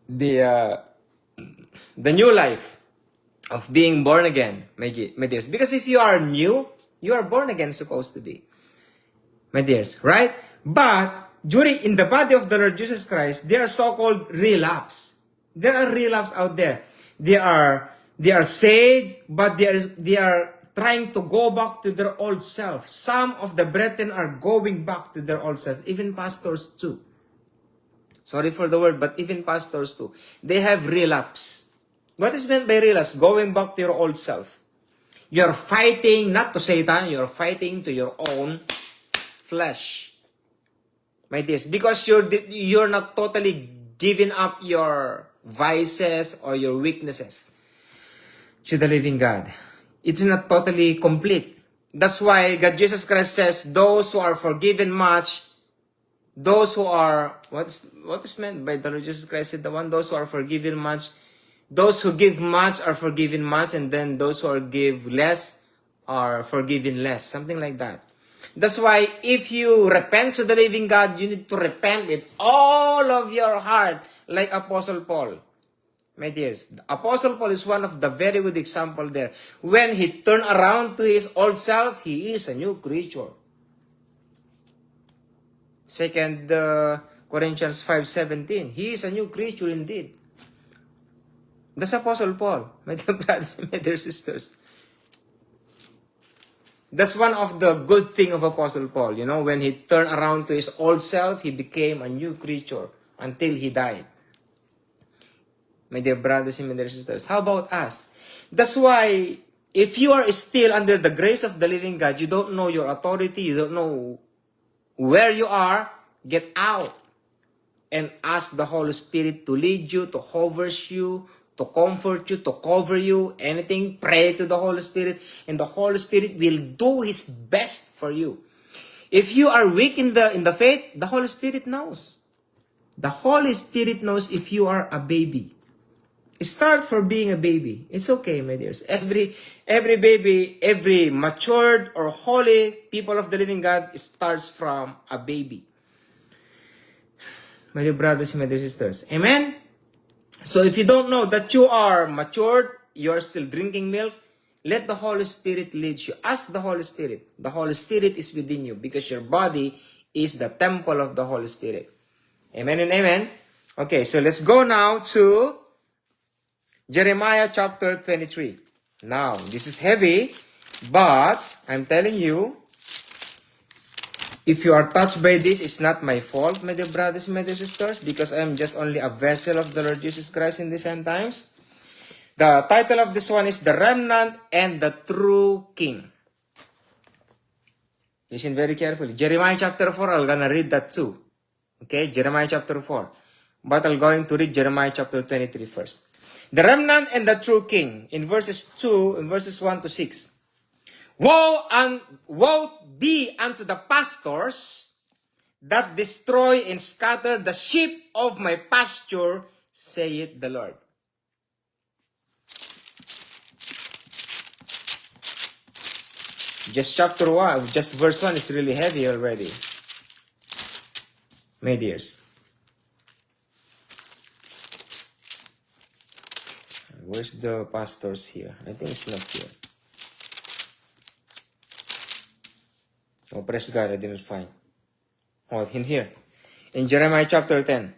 the uh, the new life of being born again, my dears. Because if you are new, you are born again, supposed to be, my dears, right? But in the body of the Lord Jesus Christ, there are so-called relapse. There are relapse out there. They are saved, but they are trying to go back to their old self. Some of the brethren are going back to their old self, even pastors too. Sorry for the word, but even pastors too. They have relapse. What is meant by relapse? Going back to your old self. You're fighting not to Satan, you're fighting to your own flesh. My dears, because you're not totally giving up your vices or your weaknesses to the living God. It's not totally complete. That's why God Jesus Christ says, those who are forgiven much, those who are, what is meant by the Lord Jesus Christ said, the one, those who are forgiven much, those who give much are forgiven much, and then those who give less are forgiven less. Something like that. That's why if you repent to the living God, you need to repent with all of your heart, like Apostle Paul. My dears, Apostle Paul is one of the very good example there. When he turned around to his old self, he is a new creature. 2 Corinthians 5:17, he is a new creature indeed. That's Apostle Paul, my dear brothers and my dear sisters. That's one of the good thing of Apostle Paul. You know, when he turned around to his old self, he became a new creature until he died. My dear brothers and my dear sisters, how about us? That's why, if you are still under the grace of the living God, you don't know your authority, you don't know where you are, get out and ask the Holy Spirit to lead you, to hover you, to comfort you, to cover you, anything. Pray to the Holy Spirit, and the Holy Spirit will do His best for you. If you are weak in the faith, the Holy Spirit knows. The Holy Spirit knows if you are a baby. Start for being a baby. It's okay, my dears. Every baby, every matured or holy people of the living God starts from a baby. My dear brothers and my dear sisters. Amen? So if you don't know that you are matured, you are still drinking milk, let the Holy Spirit lead you. Ask the Holy Spirit. The Holy Spirit is within you because your body is the temple of the Holy Spirit. Amen and amen. Okay, so let's go now to Jeremiah chapter 23. Now, this is heavy, but I'm telling you, if you are touched by this, it's not my fault, my dear brothers and my dear sisters, because I'm just only a vessel of the Lord Jesus Christ in these end times. The title of this one is The Remnant and the True King. Listen very carefully. Jeremiah chapter 4, I'm gonna read that too. Okay, Jeremiah chapter 4. But I'm going to read Jeremiah chapter 23 first. The remnant and the true king, in verses 1 to 6. Woe be unto the pastors that destroy and scatter the sheep of my pasture, saith the Lord. Just chapter 1, just verse 1 is really heavy already, my dears. Where's the pastors here? I think it's not here. Oh, praise God, I didn't find. Oh, in here. In Jeremiah chapter 10.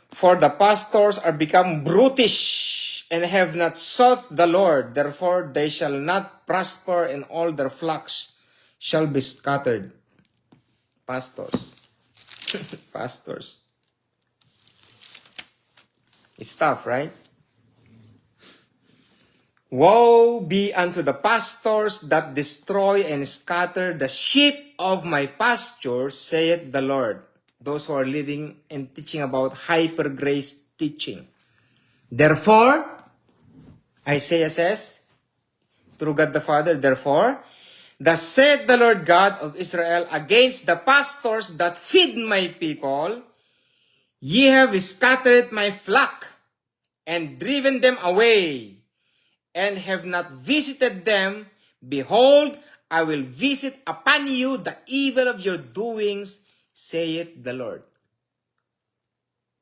For the pastors are become brutish and have not sought the Lord. Therefore, they shall not prosper, and all their flocks shall be scattered. Pastors. Pastors. It's tough, right? Woe be unto the pastors that destroy and scatter the sheep of my pasture, saith the Lord. those who are living and teaching about hyper grace teaching. Therefore, Isaiah says, through God the Father, therefore, thus said the Lord God of Israel against the pastors that feed my people, ye have scattered my flock and driven them away, and have not visited them. Behold, I will visit upon you the evil of your doings, saith the Lord.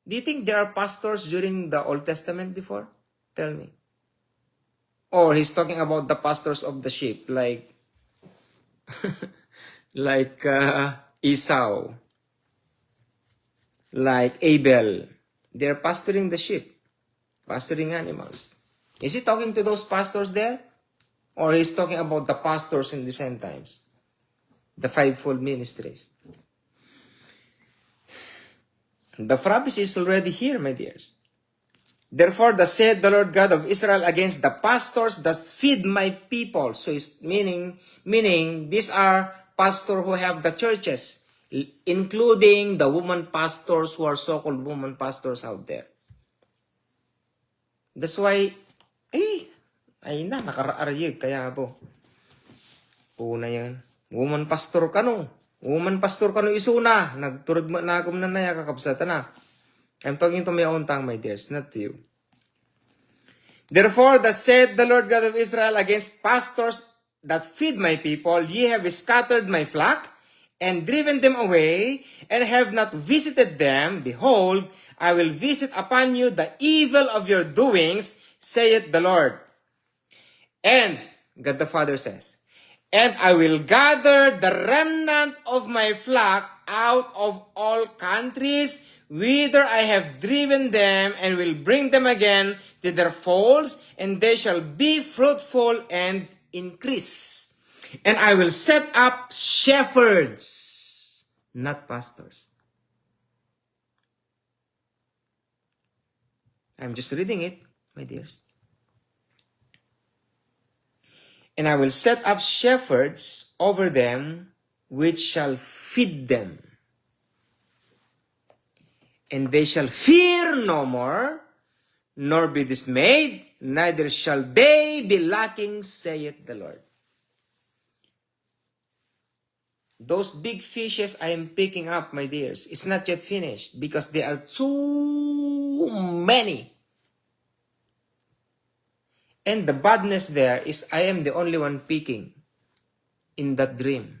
Do you think there are pastors during the Old Testament before? Tell me. Or he's talking about the pastors of the sheep, like Esau, like Abel. They're pastoring the sheep, pastoring animals. Is he talking to those pastors there? Or he's talking about the pastors in the end times? The fivefold ministries. The prophecy is already here, my dears. Therefore, thus said the Lord God of Israel against the pastors that feed my people. So it's meaning these are pastors who have the churches, including the woman pastors who are so-called woman pastors out there. That's why, nakaraarayig, kaya po. Una yan. Woman pastor ka no. Woman pastor ka no isuna. Nagturod mo na akong nanaya kakabsata na. I'm talking to my own tongue, my dears, not to you. Therefore, thus said the Lord God of Israel against pastors that feed my people, ye have scattered my flock, and driven them away, and have not visited them. Behold, I will visit upon you the evil of your doings, saith the Lord. And, God the Father says, and I will gather the remnant of my flock out of all countries, whither I have driven them, and will bring them again to their folds, and they shall be fruitful and increase. And I will set up shepherds, not pastors. I'm just reading it, my dears. And I will set up shepherds over them, which shall feed them. And they shall fear no more, nor be dismayed, neither shall they be lacking, saith the Lord. Those big fishes I am picking up, my dears, it's not yet finished because there are too many. And the badness there is I am the only one picking in that dream.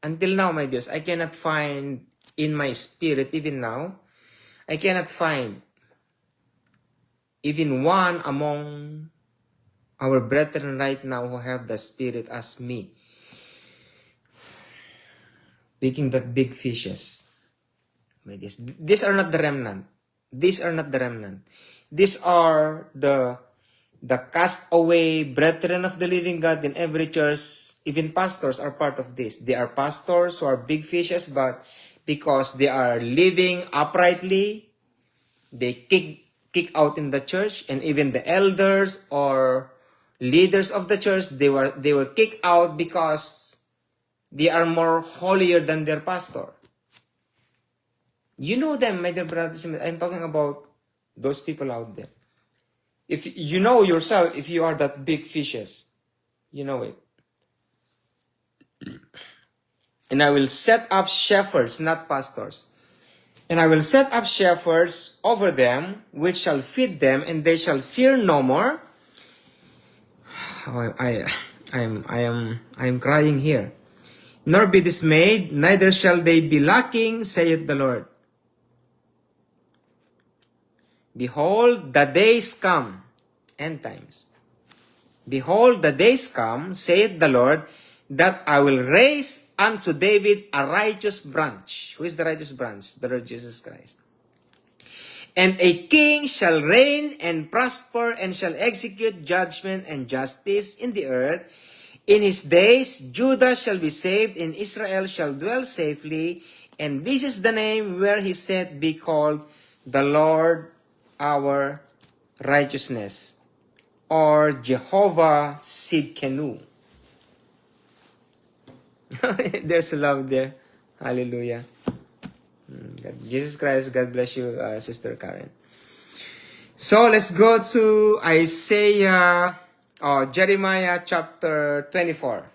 Until now, my dears, I cannot find in my spirit, even now, I cannot find even one among our brethren right now who have the spirit as me, picking that big fishes. My dears, these are not the remnant. These are not the remnant. These are the cast away brethren of the living God in every church. Even pastors are part of this. They are pastors who are big fishes, but because they are living uprightly, they kick out in the church, and even the elders or leaders of the church, they were kicked out because they are more holier than their pastor. You know them, my dear brothers. I'm talking about those people out there. If you know yourself, if you are that big fishes, you know it. And I will set up shepherds, not pastors. And I will set up shepherds over them, which shall feed them, and they shall fear no more. Oh, I am crying here. Nor be dismayed, neither shall they be lacking, saith the Lord. Behold, the days come, end times. Behold, the days come, saith the Lord, that I will raise unto David a righteous branch. Who is the righteous branch? The Lord Jesus Christ. And a king shall reign and prosper, and shall execute judgment and justice in the earth. In his days, Judah shall be saved, and Israel shall dwell safely. And this is the name where he said, be called the Lord our righteousness, or Jehovah Sidkenu. There's a love there. Hallelujah. Jesus Christ, God bless you, Sister Karen. So let's go to Jeremiah chapter 24.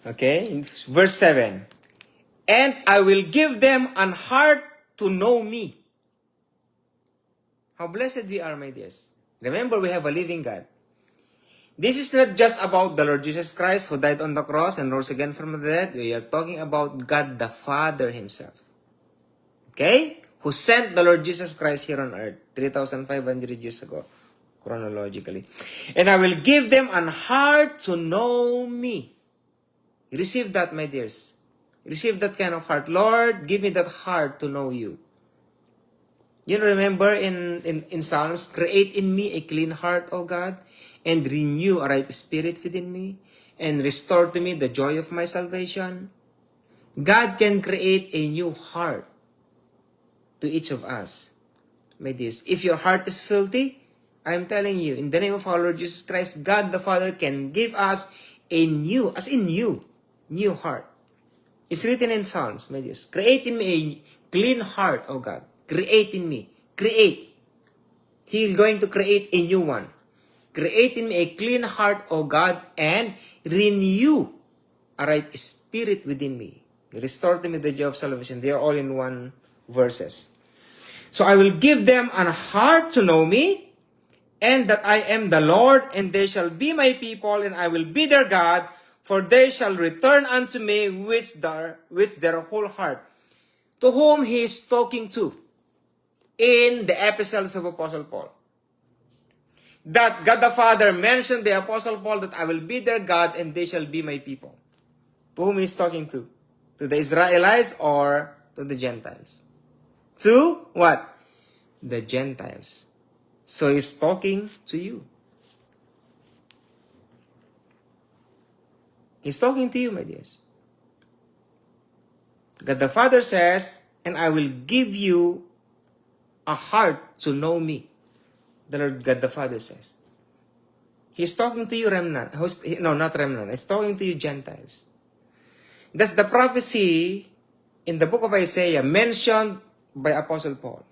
Okay, in verse 7. And I will give them an heart to know me. How blessed we are, my dears. Remember, we have a living God. This is not just about the Lord Jesus Christ who died on the cross and rose again from the dead. We are talking about God the Father Himself. Okay? Who sent the Lord Jesus Christ here on earth 3,500 years ago, chronologically. And I will give them an heart to know me. Receive that, my dears. Receive that kind of heart. Lord, give me that heart to know you. You remember in Psalms, create in me a clean heart, O God, and renew a right spirit within me, and restore to me the joy of my salvation. God can create a new heart to each of us. My dears, if your heart is filthy, I'm telling you, in the name of our Lord Jesus Christ, God the Father can give us a new, as in new heart. It's written in Psalms, my dears. Create in me a clean heart, O God. Create in me. Create. He's going to create a new one. Create in me a clean heart, O God, and renew a right spirit within me. Restore to me the joy of salvation. They are all in one verses. So I will give them an heart to know me, and that I am the Lord, and they shall be my people, and I will be their God, for they shall return unto me with their whole heart. To whom he is talking to in the epistles of Apostle Paul. That God the Father mentioned the Apostle Paul that I will be their God and they shall be my people. To whom he is talking to? To the Israelites or to the Gentiles? To what? The Gentiles. So he's talking to you. He's talking to you, my dears. God the Father says, and I will give you a heart to know me. The Lord God the Father says. He's talking to you, remnant. No, not remnant. He's talking to you, Gentiles. That's the prophecy in the book of Isaiah mentioned by Apostle Paul.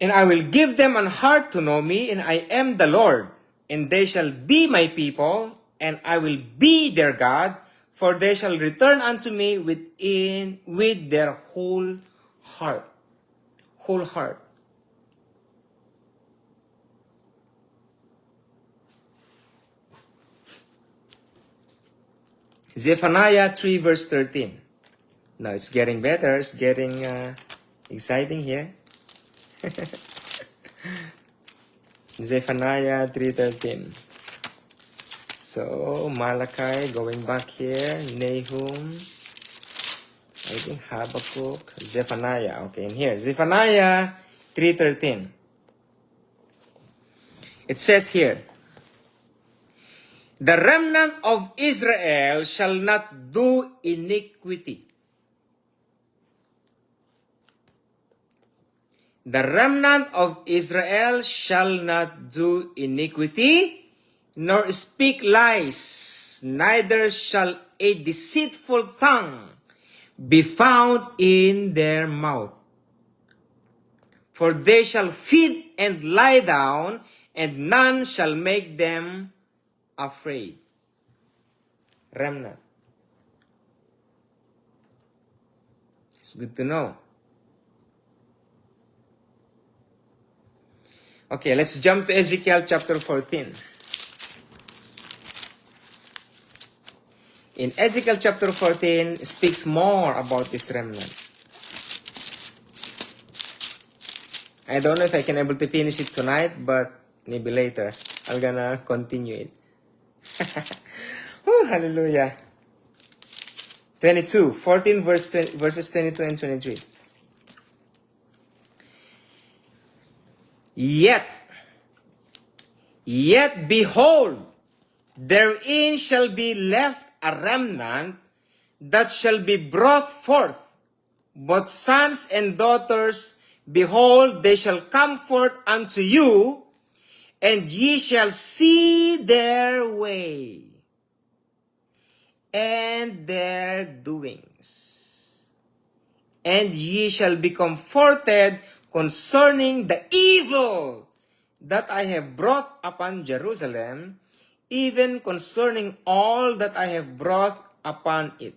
And I will give them an heart to know me, and I am the Lord, and they shall be my people, and I will be their God, for they shall return unto me with their whole heart. Whole heart. Zephaniah 3 verse 13. Now it's getting better. It's getting exciting here. Zephaniah 3:13. So Malachi, going back here, Nahum, I think Habakkuk, Zephaniah. Okay, in here, Zephaniah 3:13. It says here, the remnant of Israel shall not do iniquity. The remnant of Israel shall not do iniquity, nor speak lies, neither shall a deceitful tongue be found in their mouth. For they shall feed and lie down, and none shall make them afraid. Remnant. It's good to know. Okay, let's jump to Ezekiel chapter 14. In Ezekiel chapter 14, it speaks more about this remnant. I don't know if I can able to finish it tonight, but maybe later. I'm gonna continue it. Oh, hallelujah. 14 verses 22 and 23. Yet behold, therein shall be left a remnant that shall be brought forth, both sons and daughters, behold, they shall come forth unto you, and ye shall see their way and their doings. And ye shall be comforted concerning the evil that I have brought upon Jerusalem, even concerning all that I have brought upon it.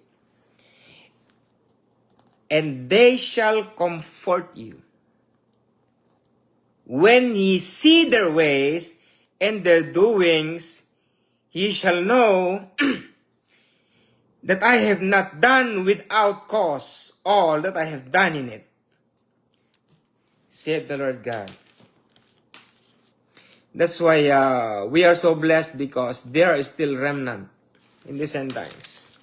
And they shall comfort you. When ye see their ways and their doings, ye shall know that I have not done without cause all that I have done in it, saith the Lord God. That's why we are so blessed, because there is still remnant in these end times.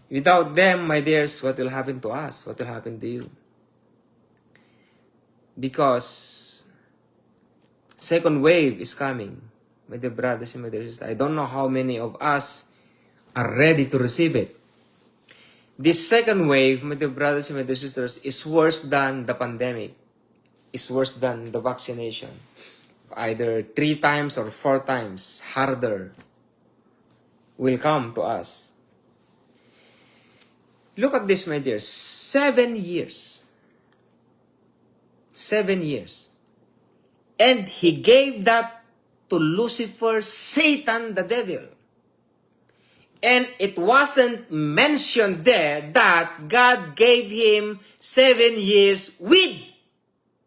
Without them, my dears, what will happen to us? What will happen to you? Because second wave is coming, my dear brothers and my dear sisters. I don't know how many of us are ready to receive it. This second wave, my dear brothers and my dear sisters, is worse than the pandemic. Is worse than the vaccination. Either 3 times or 4 times harder will come to us. Look at this, my dear. 7 years. 7 years. And he gave that to Lucifer, Satan, the devil. And it wasn't mentioned there that God gave him 7 years with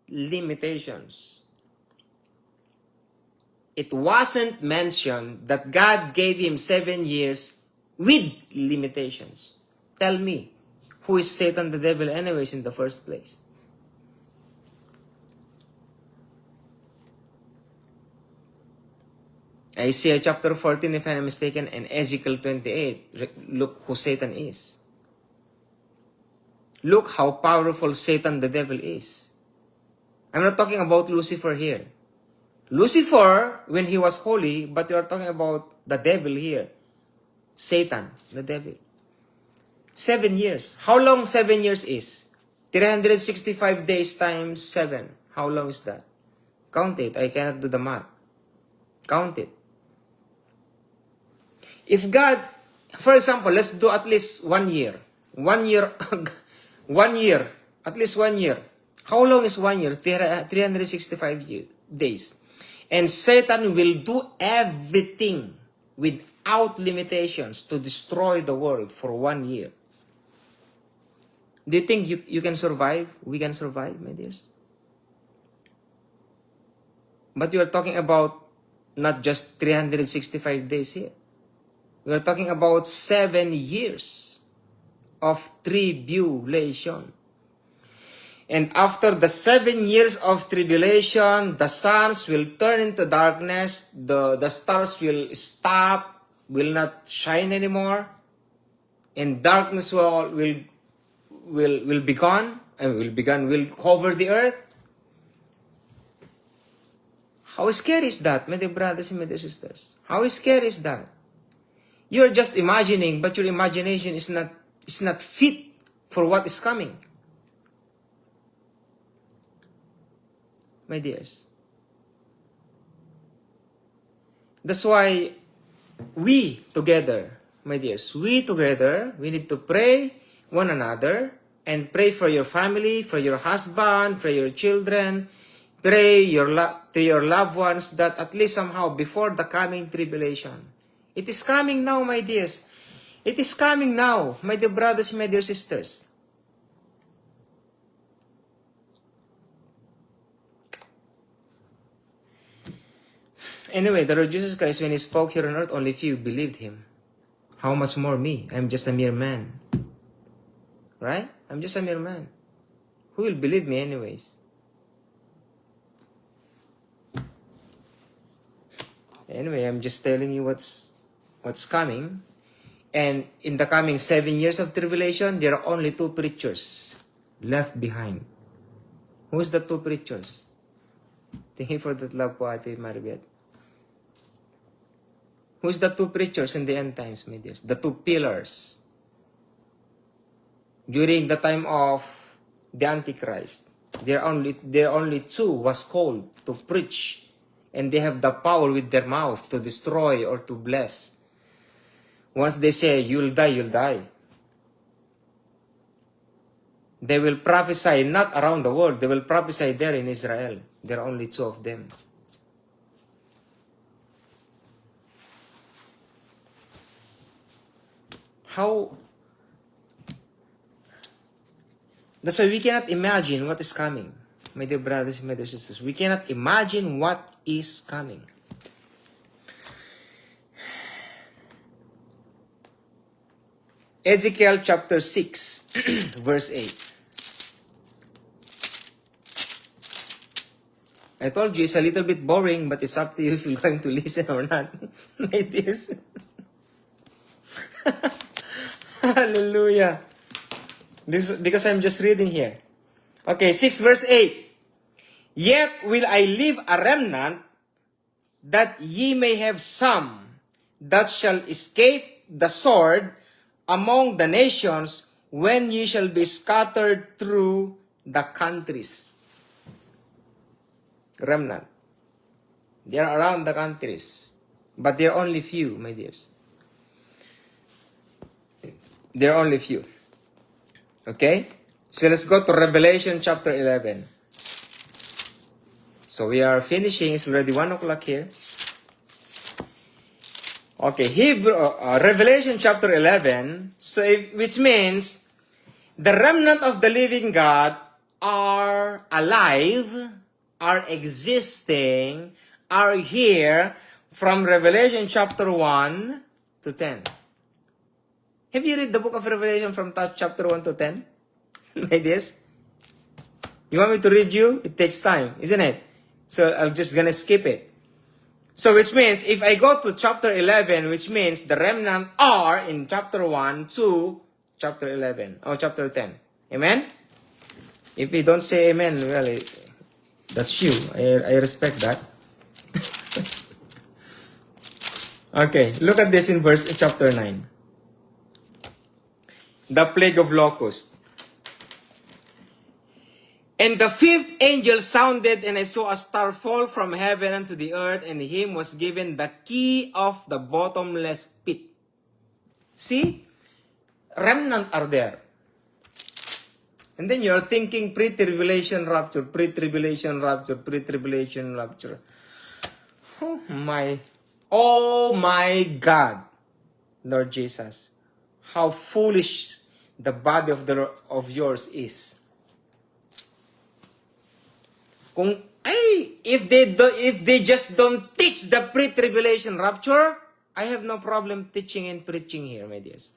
limitations. It wasn't mentioned that God gave him 7 years with limitations. Tell me, who is Satan the devil anyways in the first place? Isaiah chapter 14, if I'm not mistaken, and Ezekiel 28, look who Satan is. Look how powerful Satan the devil is. I'm not talking about Lucifer here. Lucifer, when he was holy, but you are talking about the devil here. Satan, the devil. 7 years. How long 7 years is? 365 days times 7. How long is that? Count it. I cannot do the math. Count it. If God, for example, let's do at least 1 year. 1 year, 1 year, at least 1 year. How long is 1 year? 365 days. And Satan will do everything without limitations to destroy the world for 1 year. Do you think you can survive? We can survive, my dears? But you are talking about not just 365 days here. We are talking about 7 years of tribulation. And after the 7 years of tribulation, the suns will turn into darkness, the stars will stop, will not shine anymore, and darkness will be gone, and will cover the earth. How scary is that, my dear brothers and my dear sisters? How scary is that? You're just imagining, but your imagination is not fit for what is coming. My dears. That's why we together, my dears, we need to pray one another and pray for your family, for your husband, for your children. Pray to your loved ones that at least somehow before the coming tribulation. It is coming now, my dears. It is coming now, my dear brothers and my dear sisters. Anyway, the Lord Jesus Christ, when He spoke here on earth, only few believed Him. How much more me? I'm just a mere man. Right? I'm just a mere man. Who will believe me anyways? Anyway, I'm just telling you what's coming. And in the coming 7 years of tribulation, there are only 2 preachers left behind. Who's the 2 preachers? Thank you for that love po, Ate Maribeth. Who's the two preachers in the end times, my dears? The two pillars. During the time of the Antichrist, there are only two was called to preach, and they have the power with their mouth to destroy or to bless. Once they say, you'll die, you'll die. They will prophesy not around the world. They will prophesy there in Israel. There are only two of them. How? That's why we cannot imagine what is coming. My dear brothers and my dear sisters, we cannot imagine what is coming. Ezekiel chapter 6, verse 8. I told you it's a little bit boring, but it's up to you if you're going to listen or not. My dears. Hallelujah. Because I'm just reading here. Okay, 6 verse 8. Yet will I leave a remnant, that ye may have some that shall escape the sword among the nations, when ye shall be scattered through the countries. Remnant. They are around the countries, but they are only few, my dears. They are only few. Okay? So let's go to Revelation chapter 11. So we are finishing. It's already 1 o'clock here. Okay, Revelation chapter 11, which means the remnant of the living God are alive, are existing, are here from Revelation chapter 1 to 10. Have you read the book of Revelation from chapter 1 to 10? My dears? You want me to read you? It takes time, isn't it? So I'm just gonna skip it. So which means, if I go to chapter 11, which means the remnant are in chapter 1 to chapter 11, or chapter 10. Amen? If you don't say amen, well, that's you. I respect that. Okay, look at this in chapter 9. The plague of locusts. And the fifth angel sounded, and I saw a star fall from heaven unto the earth, and him was given the key of the bottomless pit. See? Remnant are there. And then you're thinking pre-tribulation rapture, pre-tribulation rapture, pre-tribulation rapture. Oh my God, Lord Jesus. How foolish the body of yours is. If they just don't teach the pre-tribulation rapture, I have no problem teaching and preaching here, my dears.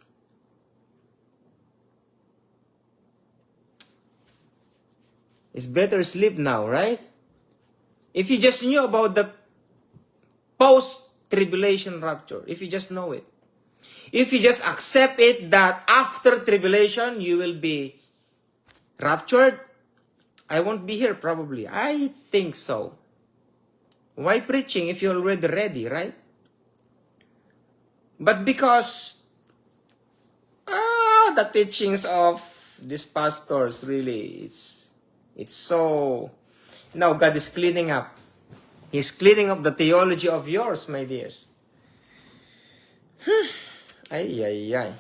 It's better sleep now, right? If you just knew about the post-tribulation rapture, if you just know it, if you just accept it that after tribulation you will be raptured, I won't be here probably. I think so. Why preaching if you're already ready, right? But because the teachings of these pastors, really, it's so... Now God is cleaning up. He's cleaning up the theology of yours, my dears. Ay.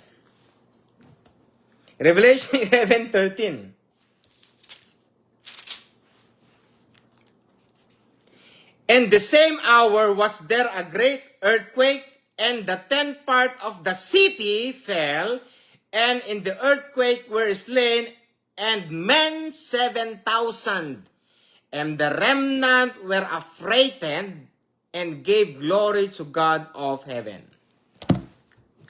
Revelation 11:13. And the same hour was there a great earthquake, and the 10th part of the city fell, and in the earthquake were slain, and men 7,000. And the remnant were affrighted, and gave glory to God of heaven.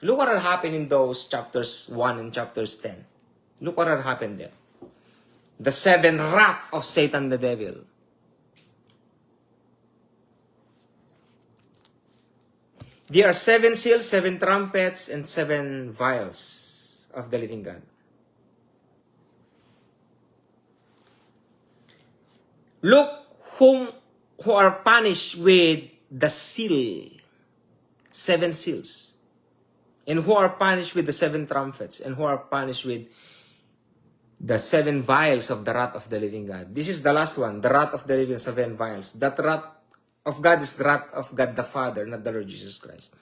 Look what had happened in those chapters 1 and chapters 10. Look what had happened there. The 7 wrath of Satan the devil. There are 7 seals, 7 trumpets, and 7 vials of the living God. Look who are punished with the seal. 7 seals, and who are punished with the 7 trumpets, and who are punished with the 7 vials of the wrath of the living God. This is the last one, the wrath of the living 7 vials. That wrath of God is the wrath of God the Father, not the Lord Jesus Christ.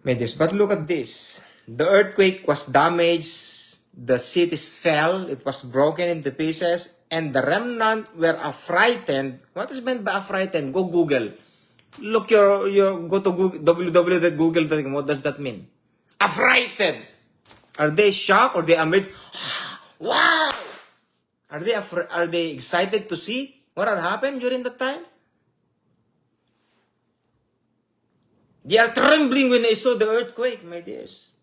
My dears, but look at this. The earthquake was damaged, the cities fell, it was broken into pieces, and the remnant were affrighted. What is meant by affrighted? Go Google. Look go to Google, www.google.com. What does that mean? Affrighted. Are they shocked or they amazed? Wow! Are they excited to see what had happened during that time? They are trembling when they saw the earthquake, my dears.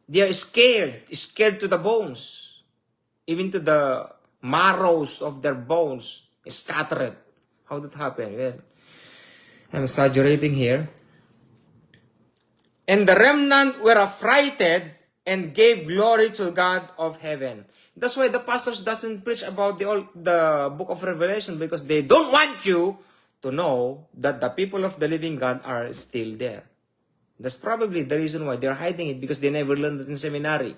They are scared to the bones. Even to the marrows of their bones is scattered. How did that happen? Well, I'm exaggerating here. And the remnant were affrighted and gave glory to God of heaven. That's why the pastors doesn't preach about the book of Revelation, because they don't want you to know that the people of the living God are still there. That's probably the reason why they're hiding it, because they never learned it in seminary.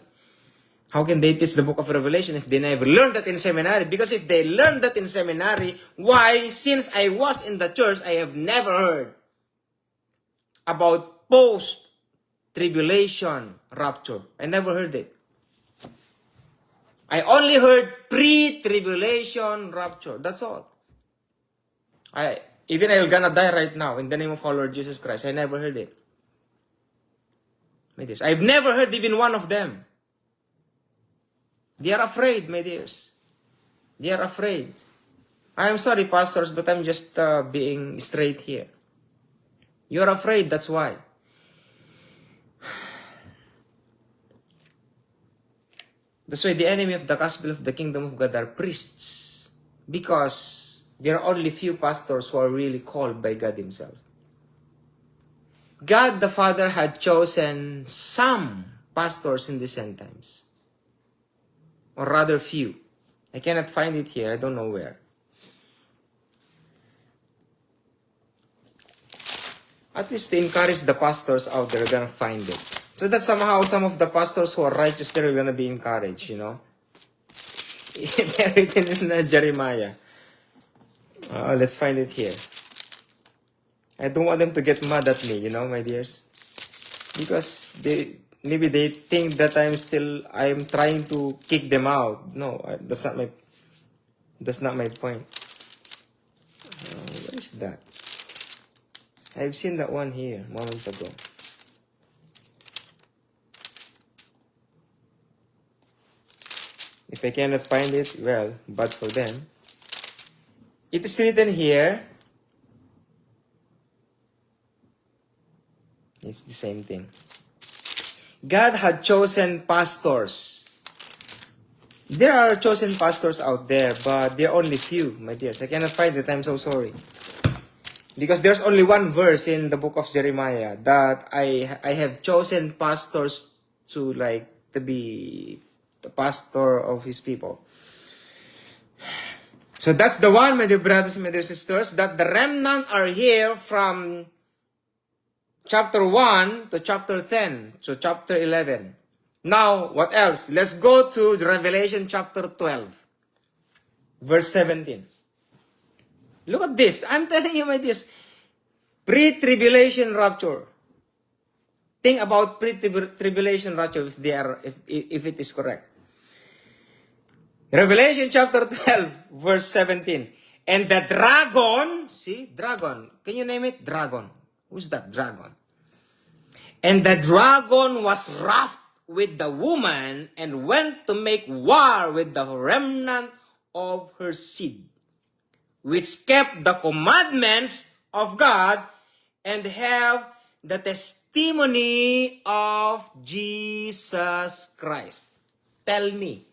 How can they teach the book of Revelation if they never learned that in seminary? Because if they learned that in seminary, why, since I was in the church, I have never heard about post-tribulation rapture. I never heard it. I only heard pre-tribulation rapture. That's all. Even I'm gonna die right now in the name of our Lord Jesus Christ. I never heard it. My dears, I've never heard even one of them. They are afraid, my dears. They are afraid. I am sorry, pastors, but I'm just being straight here. You are afraid, that's why. That's why the enemy of the gospel of the kingdom of God are priests. Because there are only few pastors who are really called by God himself. God the Father had chosen some pastors in these end times. Or rather few. I cannot find it here. I don't know where. At least to encourage the pastors out there, gonna find it. So that somehow some of the pastors who are righteous, they're gonna be encouraged, you know. They're written in Jeremiah. Let's find it here. I don't want them to get mad at me, you know, my dears. Because maybe they think that I'm trying to kick them out. No, that's not my point. What is that? I've seen that one here a moment ago. If I cannot find it, well, bad for them. It is written here. It's the same thing. God had chosen pastors. There are chosen pastors out there, but there are only few, my dears. I cannot find it. I'm so sorry. Because there's only one verse in the book of Jeremiah that I have chosen pastors to be the pastor of his people. So that's the one, my dear brothers and my dear sisters, that the remnant are here from chapter 1 to chapter 10 to chapter 11. Now, what else? Let's go to Revelation chapter 12, verse 17. Look at this. I'm telling you, my dears, pre-tribulation rapture. Think about pre-tribulation rapture if it is correct. Revelation chapter 12, verse 17. And the dragon, see, dragon. Can you name it? Dragon. Who's that dragon? And the dragon was wroth with the woman and went to make war with the remnant of her seed, which kept the commandments of God and have the testimony of Jesus Christ. Tell me,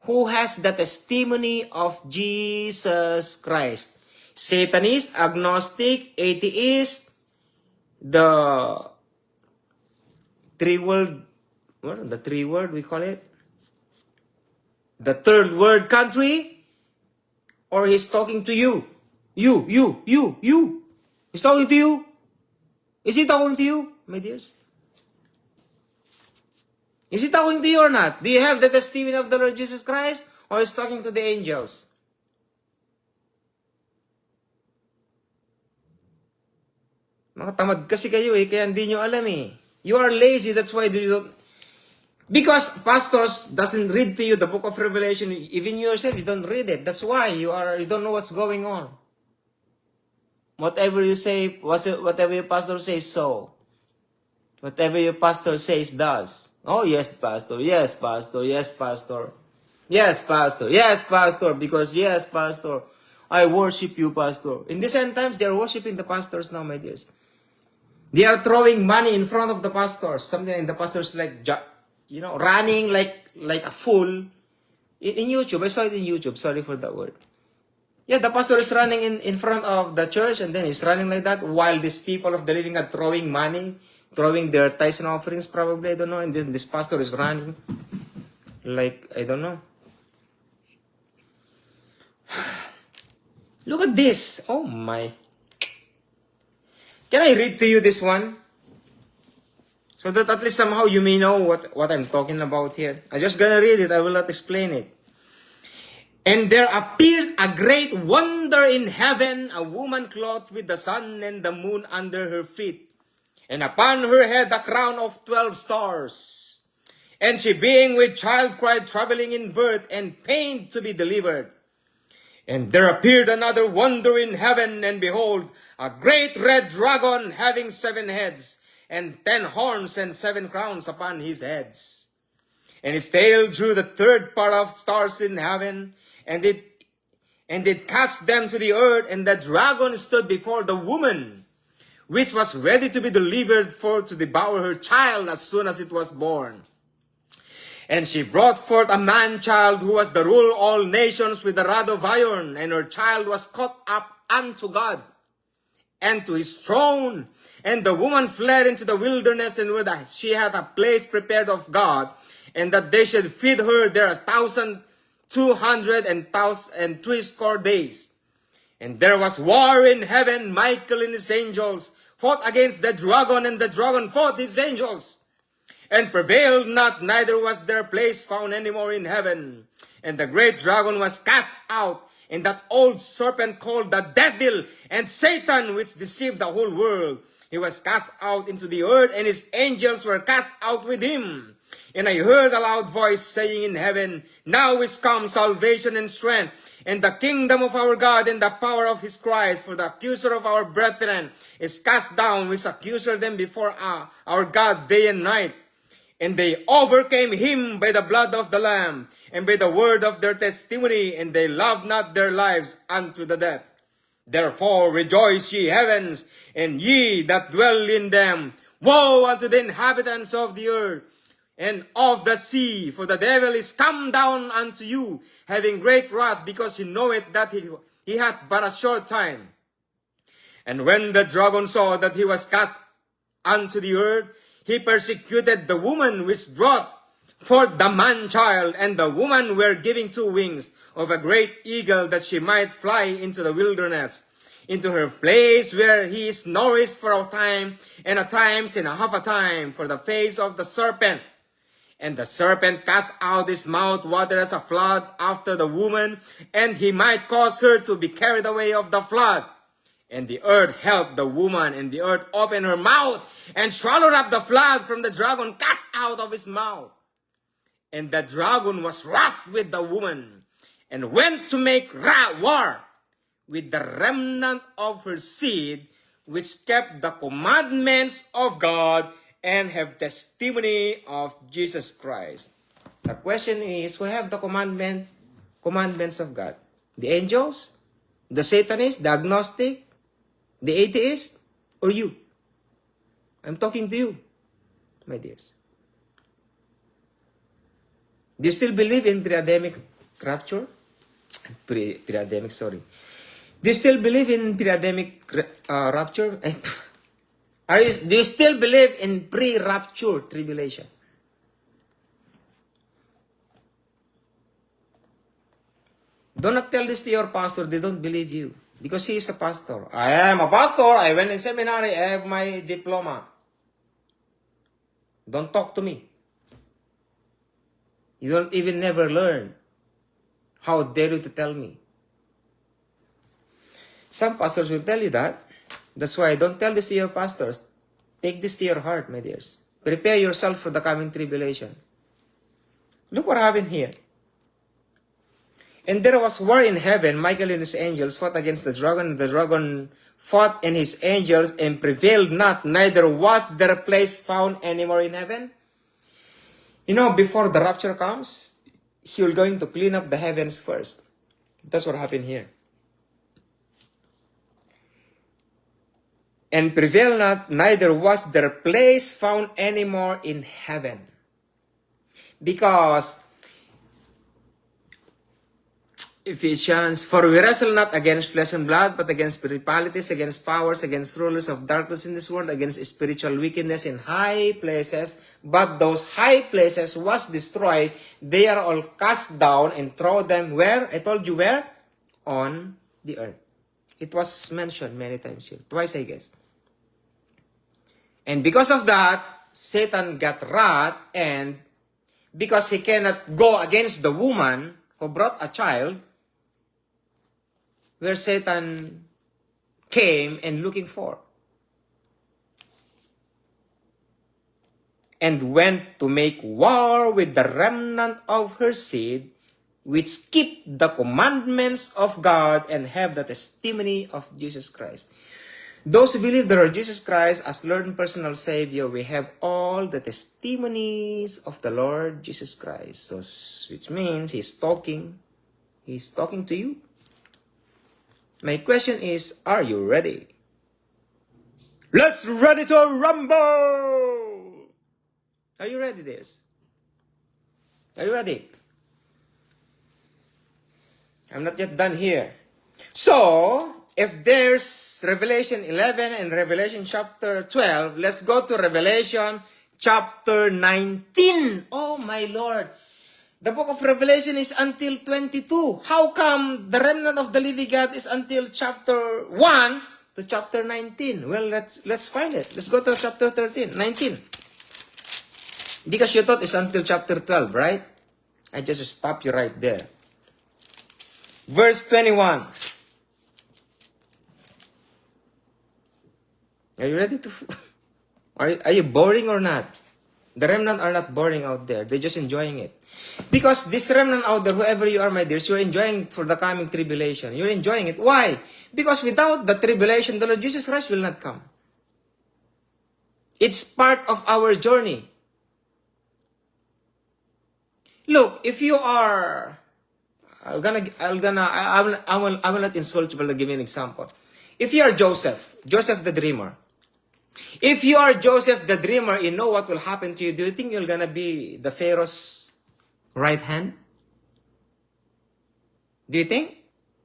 who has the testimony of Jesus Christ? Satanist, agnostic, atheist, the three word we call it? The third world country? Or he's talking to you? You. He's talking to you? Is he talking to you, my dears? Is he talking to you or not? Do you have the testimony of the Lord Jesus Christ? Or is talking to the angels? Mga tamad kasi kayo kaya hindi nyo alam You are lazy, that's why you don't... Because pastors doesn't read to you the book of Revelation, even yourself, you don't read it. That's why you don't know what's going on. Whatever you say, whatever your pastor says, so. Whatever your pastor says, does. Oh, yes, pastor. Yes, pastor. Yes, pastor. Yes, pastor. Yes, pastor. Because, yes, pastor, I worship you, pastor. In these end times, they are worshiping the pastors now, my dears. They are throwing money in front of the pastors. Something like the pastors like, running like a fool. In YouTube, I saw it in YouTube. Sorry for that word. Yeah, the pastor is running in front of the church and then he's running like that while these people of the living God throwing money, throwing their tithes and offerings probably, I don't know. And then this pastor is running like, I don't know. Look at this. Oh my. Can I read to you this one? So that at least somehow you may know what I'm talking about here. I'm just gonna read it. I will not explain it. And there appeared a great wonder in heaven, a woman clothed with the sun and the moon under her feet, and upon her head a crown of 12 stars. And she being with child cried, traveling in birth, and pained to be delivered. And there appeared another wonder in heaven, and behold, a great red dragon having 7 heads, and 10 horns, and 7 crowns upon his heads. And his tail drew the third part of stars in heaven, and it cast them to the earth, and the dragon stood before the woman, which was ready to be delivered for to devour her child as soon as it was born. And she brought forth a man-child who was to rule all nations with a rod of iron, and her child was caught up unto God and to his throne. And the woman fled into the wilderness, and where she had a place prepared of God, and that they should feed her there 1,260 days. And there was war in heaven. Michael and his angels fought against the dragon, and the dragon fought his angels, and prevailed not, neither was their place found any more in heaven. And the great dragon was cast out, and that old serpent called the devil and Satan, which deceived the whole world. He was cast out into the earth, and his angels were cast out with him. And I heard a loud voice saying in heaven, Now is come salvation and strength, and the kingdom of our God, and the power of his Christ. For the accuser of our brethren is cast down, which accuser them before our God day and night. And they overcame him by the blood of the Lamb, and by the word of their testimony, and they loved not their lives unto the death. Therefore rejoice, ye heavens, and ye that dwell in them. Woe unto the inhabitants of the earth, and of the sea, for the devil is come down unto you, having great wrath, because he knoweth that he hath but a short time. And when the dragon saw that he was cast unto the earth, he persecuted the woman which brought forth the man-child, and the woman were giving 2 wings of a great eagle, that she might fly into the wilderness, into her place where he is nourished for a time, and a times and a half a time, for the face of the serpent. And the serpent cast out his mouth water as a flood after the woman, and he might cause her to be carried away of the flood. And the earth helped the woman, and the earth opened her mouth, and swallowed up the flood from the dragon cast out of his mouth. And the dragon was wroth with the woman, and went to make war with the remnant of her seed, which kept the commandments of God, and have testimony of Jesus Christ. The question is, who have the commandments of God? The angels? The Satanists? The agnostic? The atheist? Or you? I'm talking to you, my dears. Do you still believe in pre-Adamic rapture? Pre-Adamic, sorry. Do you still believe in pre-Adamic rapture? Do you still believe in pre-rapture tribulation? Do not tell this to your pastor. They don't believe you. Because he is a pastor. I am a pastor. I went in seminary. I have my diploma. Don't talk to me. You don't even never learn. How dare you to tell me? Some pastors will tell you that. That's why don't tell this to your pastors. Take this to your heart, my dears. Prepare yourself for the coming tribulation. Look what happened here. And there was war in heaven. Michael and his angels fought against the dragon. And the dragon fought and his angels and prevailed not. Neither was their place found anymore in heaven. You know, before the rapture comes, he will going to clean up the heavens first. That's what happened here. And prevail not, neither was their place found anymore in heaven. Because Ephesians, for we wrestle not against flesh and blood, but against principalities, against powers, against rulers of darkness in this world, against spiritual wickedness in high places. But those high places was destroyed. They are all cast down and throw them where? I told you where? On the earth. It was mentioned many times here. Twice, I guess. And because of that, Satan got wrath, and because he cannot go against the woman who brought a child, where Satan came and looking for, and went to make war with the remnant of her seed, which keep the commandments of God and have the testimony of Jesus Christ. Those who believe the Lord Jesus Christ as Lord and personal Savior, we have all the testimonies of the Lord Jesus Christ. So, which means He's talking to you. My question is, are you ready? Let's ready to rumble! Are you ready, dears? Are you ready? I'm not yet done here. So, if there's Revelation 11 and Revelation chapter 12, let's go to Revelation chapter 19. Oh my Lord. The book of Revelation is until 22. How come the remnant of the living God is until chapter 1 to chapter 19? Well, let's find it. Let's go to chapter 19. Because you thought it's until chapter 12, right? I just stopped you right there. Verse 21. Are you ready to... Are you boring or not? The remnant are not boring out there. They're just enjoying it. Because this remnant out there, whoever you are, my dears, you're enjoying for the coming tribulation. You're enjoying it. Why? Because without the tribulation, the Lord Jesus Christ will not come. It's part of our journey. Look, if you are... I will not insult you, but I'll give you an example. If you are Joseph the dreamer, if you are Joseph the dreamer, you know what will happen to you. Do you think you're gonna be the Pharaoh's right hand? Do you think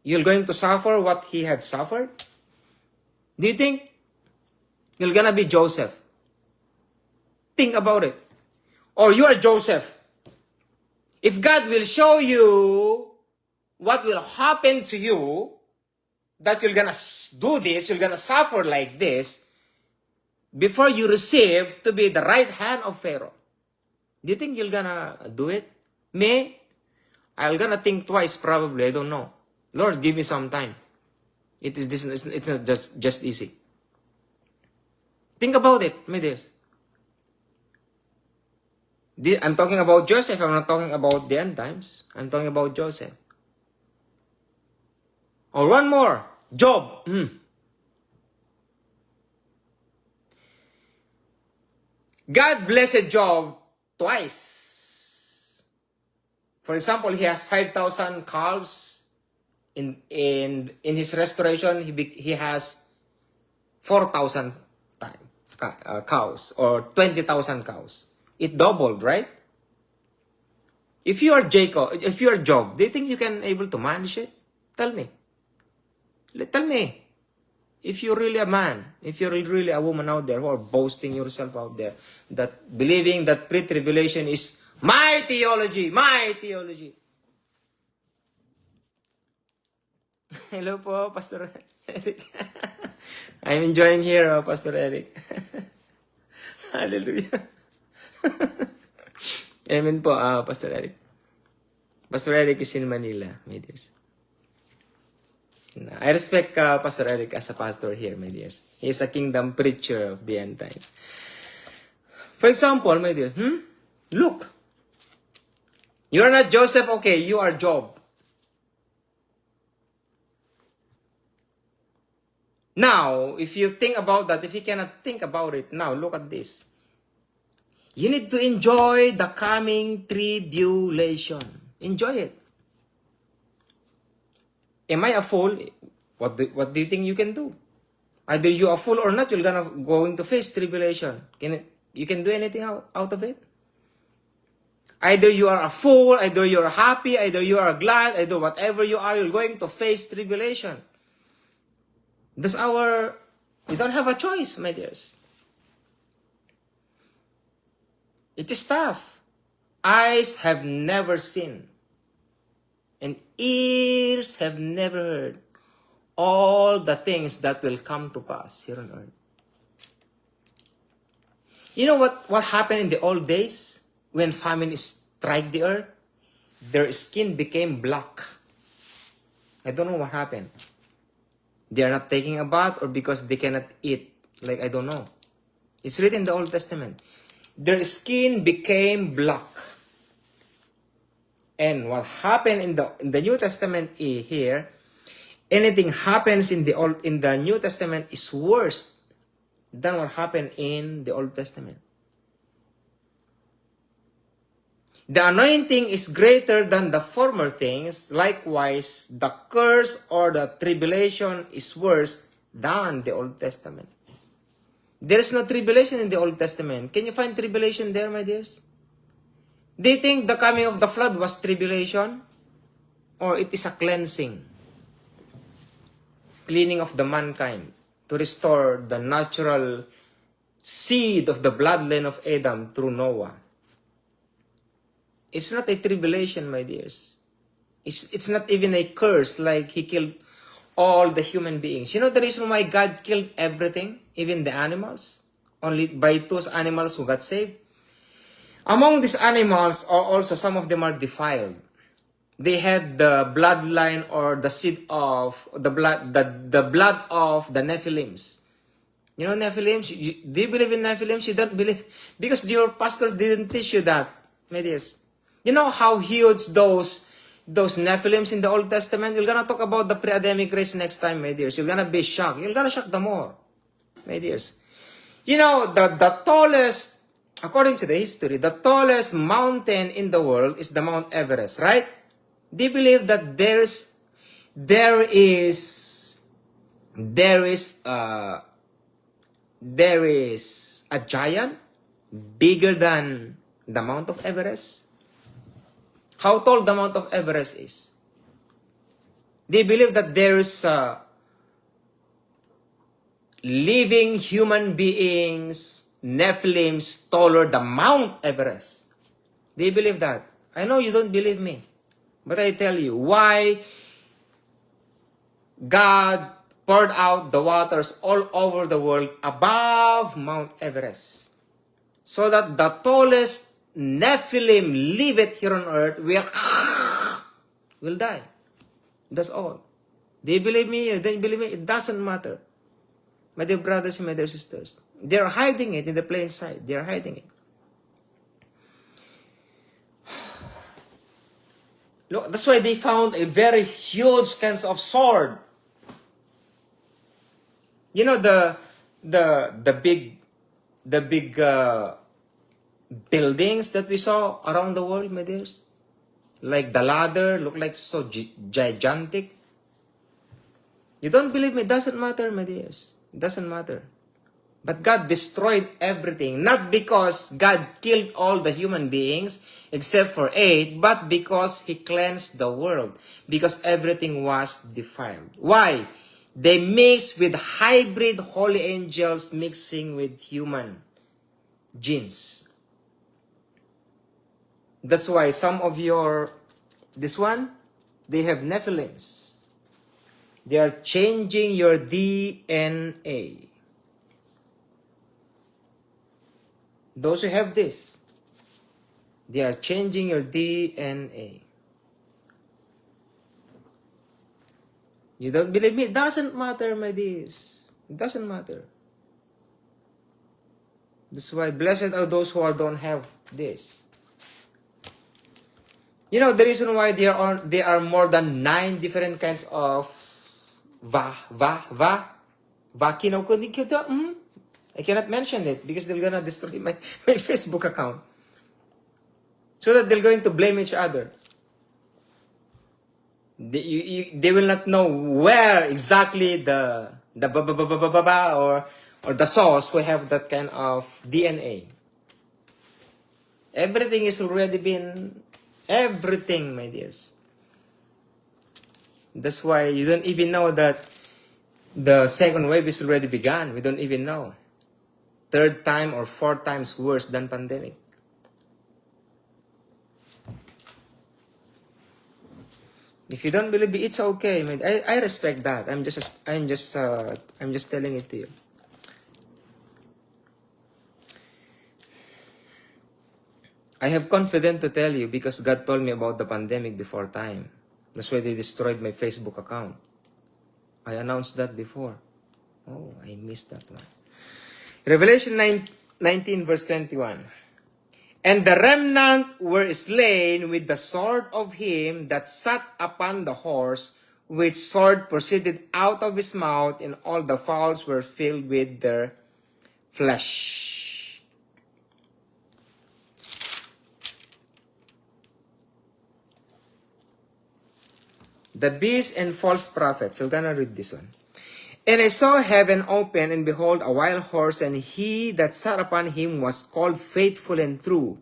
you're going to suffer what he had suffered? Do you think you're gonna be Joseph? Think about it. Or you are Joseph. If God will show you what will happen to you, that you're gonna do this, you're gonna suffer like this, before you receive to be the right hand of Pharaoh. Do you think you're gonna do it? Me? I'm gonna think twice probably, I don't know. Lord, give me some time. It's not just easy. Think about it, my dears. I'm talking about Joseph, I'm not talking about the end times. I'm talking about Joseph. Or one more, Job. God blessed Job twice. For example, he has 5,000 calves. In his restoration, he has 4,000 cows or 20,000 cows. It doubled, right? If you are Job, do you think you can able to manage it? Tell me. Tell me. If you're really a man, if you're really a woman out there who are boasting yourself out there, that believing that pre-tribulation is my theology. Hello po, Pastor Eric. I'm enjoying here, Pastor Eric. Hallelujah. Amen po, Pastor Eric. Pastor Eric is in Manila, my dears. I respect Pastor Eric as a pastor here, my dears. He is a kingdom preacher of the end times. For example, my dears, look. You are not Joseph, okay, you are Job. Now, if you think about that, if you cannot think about it, now look at this. You need to enjoy the coming tribulation. Enjoy it. Am I a fool? What do you think you can do? Either you are a fool or not, you're going to face tribulation. You can do anything out of it? Either you are a fool, either you are happy, either you are glad, either whatever you are, you're going to face tribulation. We don't have a choice, my dears. It is tough. Eyes have never seen, and ears have never heard all the things that will come to pass here on earth. You know what happened in the old days when famine struck the earth? Their skin became black. I don't know what happened. They are not taking a bath or because they cannot eat. I don't know. It's written in the Old Testament. Their skin became black. And what happened in the New Testament here, anything happens in the New Testament is worse than what happened in the Old Testament. The anointing is greater than the former things. Likewise, the curse or the tribulation is worse than the Old Testament. There is no tribulation in the Old Testament. Can you find tribulation there, my dears? Do you think the coming of the flood was tribulation? Or it is a cleansing? Cleaning of the mankind to restore the natural seed of the bloodline of Adam through Noah. It's not a tribulation, my dears. It's not even a curse like he killed all the human beings. You know the reason why God killed everything, even the animals? Only by 2 animals who got saved. Among these animals, also some of them are defiled. They had the bloodline or the seed of the blood of the Nephilims. You know Nephilims? Do you believe in Nephilims? You don't believe because your pastors didn't teach you that, my dears. You know how huge those Nephilims in the Old Testament? We're gonna talk about the pre-Adamic race next time, my dears. You're gonna be shocked. You're gonna shock them more, my dears. You know, the tallest, according to the history, the tallest mountain in the world is the Mount Everest, right? Do you believe that there is a giant bigger than the Mount of Everest? How tall the Mount of Everest is? Do you believe that there is living human beings, Nephilims, taller than Mount Everest? Do you believe that? I know you don't believe me. But I tell you, why God poured out the waters all over the world above Mount Everest. So that the tallest Nephilim liveth here on earth will die. That's all. Do you believe me or don't you believe me? It doesn't matter. My dear brothers and my dear sisters, they are hiding it in the plain sight. They are hiding it. Look, that's why they found a very huge kinds of sword. You know the big buildings that we saw around the world, my dears? Like the ladder, look like so gigantic. You don't believe me? It doesn't matter, my dears. It doesn't matter. But God destroyed everything. Not because God killed all the human beings, except for 8, but because He cleansed the world. Because everything was defiled. Why? They mixed with hybrid holy angels mixing with human genes. That's why some of they have Nephilims. They are changing your DNA. Those who have this, they are changing your DNA. You don't believe me? It doesn't matter, my dears. It doesn't matter. That's why blessed are those who don't have this. You know the reason why there are more than 9 different kinds of I cannot mention it because they're gonna destroy my Facebook account. So that they're going to blame each other. They will not know where exactly the or the source who have that kind of DNA. Everything is already been everything, my dears. That's why you don't even know that the second wave is already begun. We don't even know. 3rd time or 4th times worse than pandemic. If you don't believe me, it's okay. I respect that. I'm just telling it to you. I have confidence to tell you because God told me about the pandemic before time. That's why they destroyed my Facebook account. I announced that before. Oh, I missed that one. Revelation 19 verse 21. And the remnant were slain with the sword of him that sat upon the horse, which sword proceeded out of his mouth, and all the fowls were filled with their flesh. The beast and false prophets. We're gonna read this one. And I saw heaven open, and behold, a wild horse, and he that sat upon him was called Faithful and True.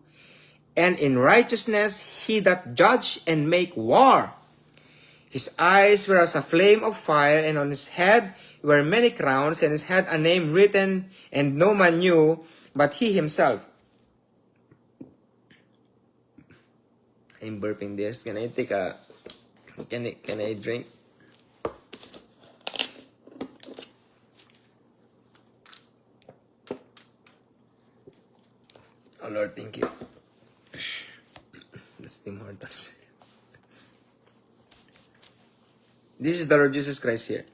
And in righteousness he that judged and make war. His eyes were as a flame of fire, and on his head were many crowns, and he had a name written, and no man knew but he himself. I'm burping this. Can I take a... Can I drink? Oh Lord, thank you. That's Tim Hortons. This is the Lord Jesus Christ here.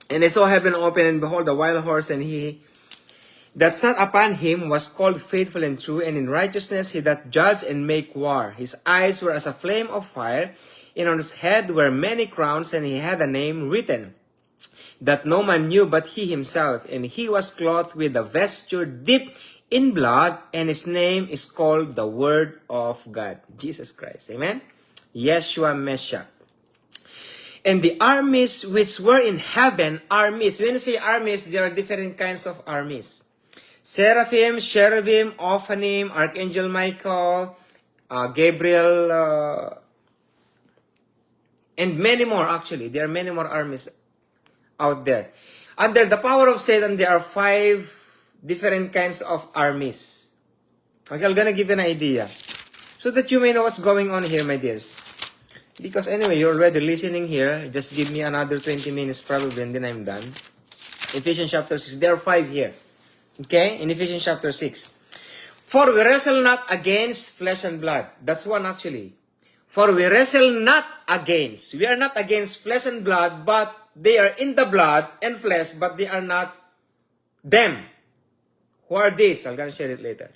And I saw heaven open, and behold, a wild horse, and he that sat upon him was called Faithful and True, and in righteousness he that judged and make war. His eyes were as a flame of fire, and on his head were many crowns, and he had a name written, that no man knew but he himself. And he was clothed with a vesture dipped in blood, and his name is called the Word of God. Jesus Christ. Amen? Yeshua Messiah. And the armies which were in heaven, armies. When you say armies, there are different kinds of armies. Seraphim, cherubim, Ophanim, Archangel Michael, Gabriel, and many more actually. There are many more armies out there. Under the power of Satan, there are 5 different kinds of armies. Okay, I'm gonna give you an idea. So that you may know what's going on here, my dears. Because anyway, you're already listening here. Just give me another 20 minutes probably, and then I'm done. Ephesians chapter 6. There are 5 here. Okay? In Ephesians chapter 6. For we wrestle not against flesh and blood. That's one actually. For we wrestle not against. We are not against flesh and blood, but they are in the blood and flesh, but they are not them. Who are these? I'm going to share it later.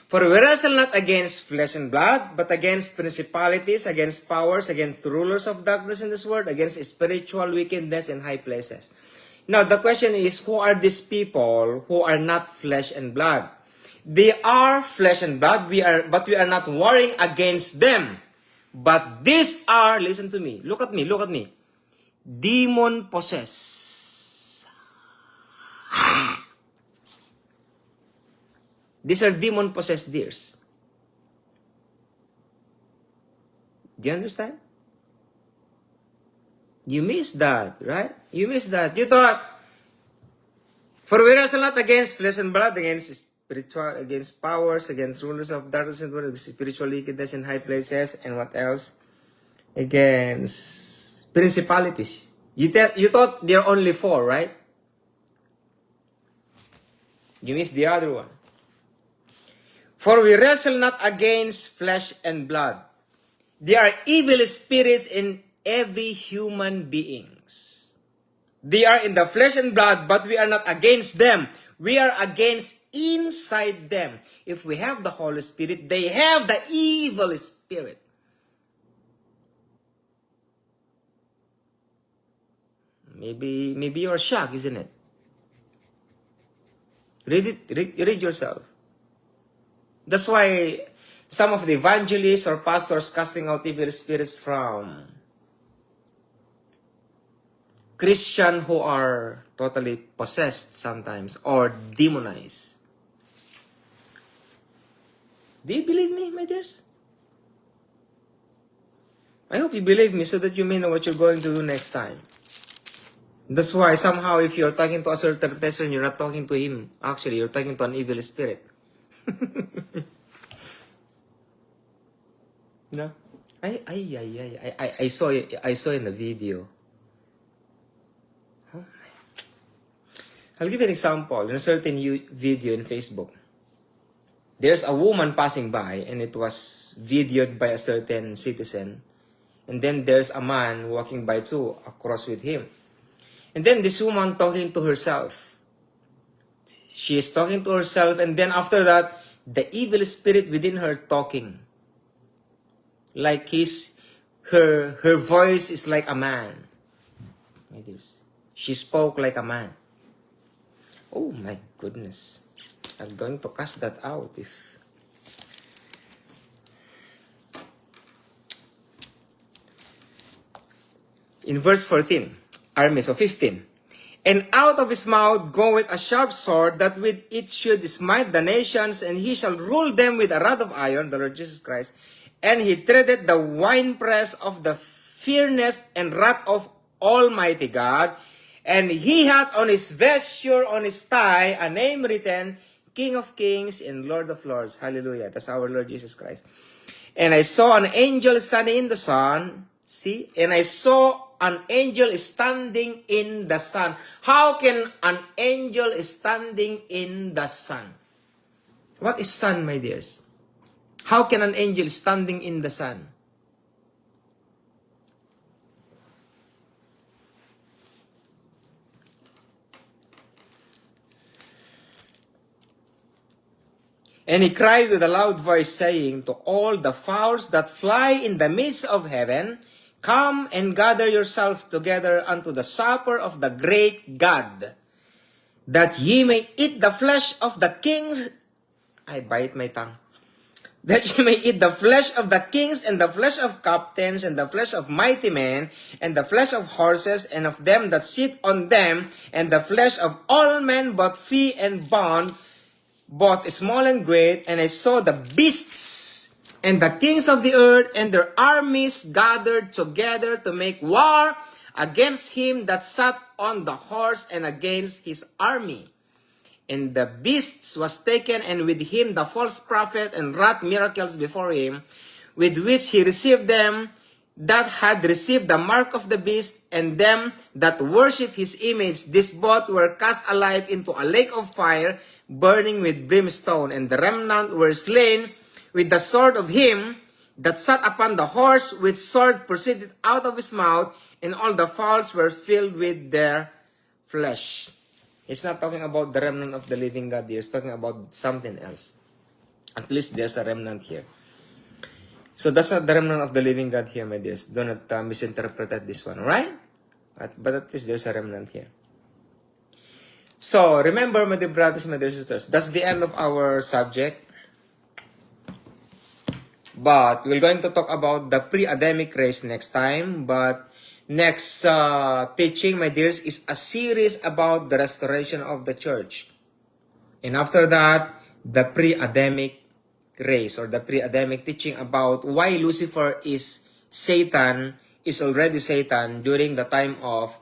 For we wrestle not against flesh and blood, but against principalities, against powers, against the rulers of darkness in this world, against spiritual wickedness in high places. Now, the question is, who are these people who are not flesh and blood? They are flesh and blood, but we are not warring against them. But these are, listen to me, look at me, demon possessed. These are demon possessed deers. Do you understand? You missed that, right? You missed that. You thought, for we wrestle not against flesh and blood, against spiritual, against powers, against rulers of darkness and world, against spiritual wickedness in high places, and what else? Against principalities. You thought there are only 4, right? You missed the other one. For we wrestle not against flesh and blood. There are evil spirits in every human beings. They are in the flesh and blood, but we are not against them. We are against inside them. If we have the Holy Spirit, they have the evil spirit. Maybe you're shocked, isn't it? Read it. Read yourself. That's why some of the evangelists or pastors casting out evil spirits from Christian who are totally possessed sometimes or demonized. Do you believe me, my dears? I hope you believe me so that you may know what you're going to do next time. That's why somehow if you're talking to a certain person, you're not talking to him. Actually, you're talking to an evil spirit. No? I saw in the video. I'll give you an example. In a certain video in Facebook, there's a woman passing by and it was videoed by a certain citizen. And then there's a man walking by too, across with him. And then this woman talking to herself. She is talking to herself, and then after that, the evil spirit within her talking. Like her voice is like a man. My dears. She spoke like a man. Oh my goodness. I'm going to cast that out if... In verse 14, 15. And out of his mouth goeth a sharp sword, that with it should smite the nations, and he shall rule them with a rod of iron, the Lord Jesus Christ. And he treadeth the winepress of the fierceness and wrath of Almighty God. And he hath on his vesture, on his thigh, a name written, King of Kings and Lord of Lords. Hallelujah. That's our Lord Jesus Christ. And I saw an angel standing in the sun. See? And I saw an angel standing in the sun. How can an angel standing in the sun? What is sun, my dears? How can an angel standing in the sun? And he cried with a loud voice, saying to all the fowls that fly in the midst of heaven, Come and gather yourself together unto the supper of the great God, that ye may eat the flesh of the kings. I bite my tongue. That ye may eat the flesh of the kings, and the flesh of captains, and the flesh of mighty men, and the flesh of horses, and of them that sit on them, and the flesh of all men, both free and bond, both small and great. And I saw the beasts and the kings of the earth and their armies gathered together to make war against him that sat on the horse and against his army. And the beast was taken, and with him the false prophet, and wrought miracles before him, with which he received them that had received the mark of the beast, and them that worship his image. These both were cast alive into a lake of fire, burning with brimstone. And the remnant were slain with the sword of him that sat upon the horse, which sword proceeded out of his mouth, and all the fowls were filled with their flesh. It's not talking about the remnant of the living God here. It's talking about something else. At least there's a remnant here. So that's not the remnant of the living God here, my dears. Do not misinterpret this one, right? But at least there's a remnant here. So remember, my dear brothers, my dear sisters, that's the end of our subject. But we're going to talk about the pre-Adamic race next time. But next teaching, my dears, is a series about the restoration of the church. And after that, the pre-Adamic race, or the pre-Adamic teaching about why Lucifer is Satan, is already Satan during the time of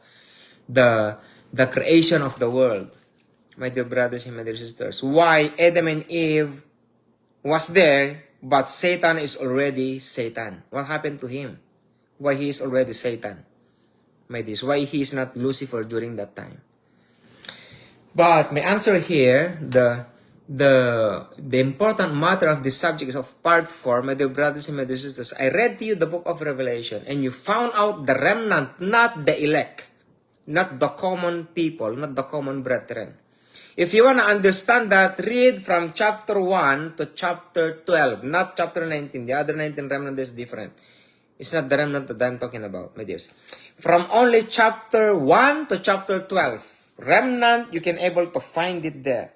the creation of the world. My dear brothers and my dear sisters, why Adam and Eve was there, but Satan is already Satan. What happened to him? Why he is already Satan? my dears, why he is not Lucifer during that time. But my answer here, the important matter of this subject is of part 4, my dear brothers and my dear sisters. I read to you the book of Revelation, and you found out the remnant, not the elect, not the common people, not the common brethren. If you want to understand that, read from chapter 1 to chapter 12, not chapter 19. The other 19 remnant is different. It's not the remnant that I'm talking about, my dears. From only chapter 1 to chapter 12, remnant, you can able to find it there.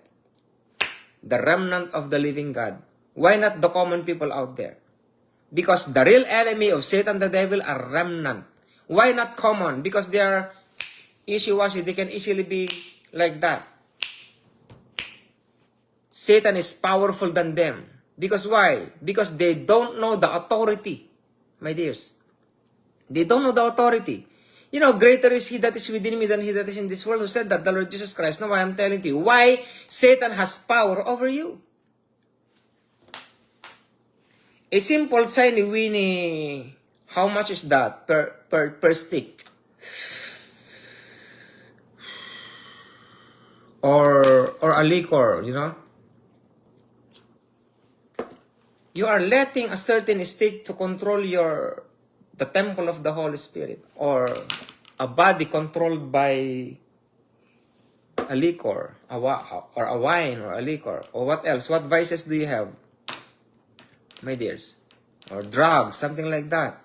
The remnant of the living God. Why not the common people out there? Because the real enemy of Satan, the devil, are remnant. Why not common? Because they are wishy-washy. They can easily be like that. Satan is powerful than them. Because why? Because they don't know the authority, my dears. They don't know the authority. You know, greater is he that is within me than he that is in this world. Who said that? The Lord Jesus Christ. Now I am telling to you why Satan has power over you. A simple tiny weenie, how much is that per stick? Or a liquor, you know? You are letting a certain stick to control the temple of the Holy Spirit, or a body controlled by a liquor, or a wine, or a liquor, or what else? What vices do you have, my dears? Or drugs, something like that.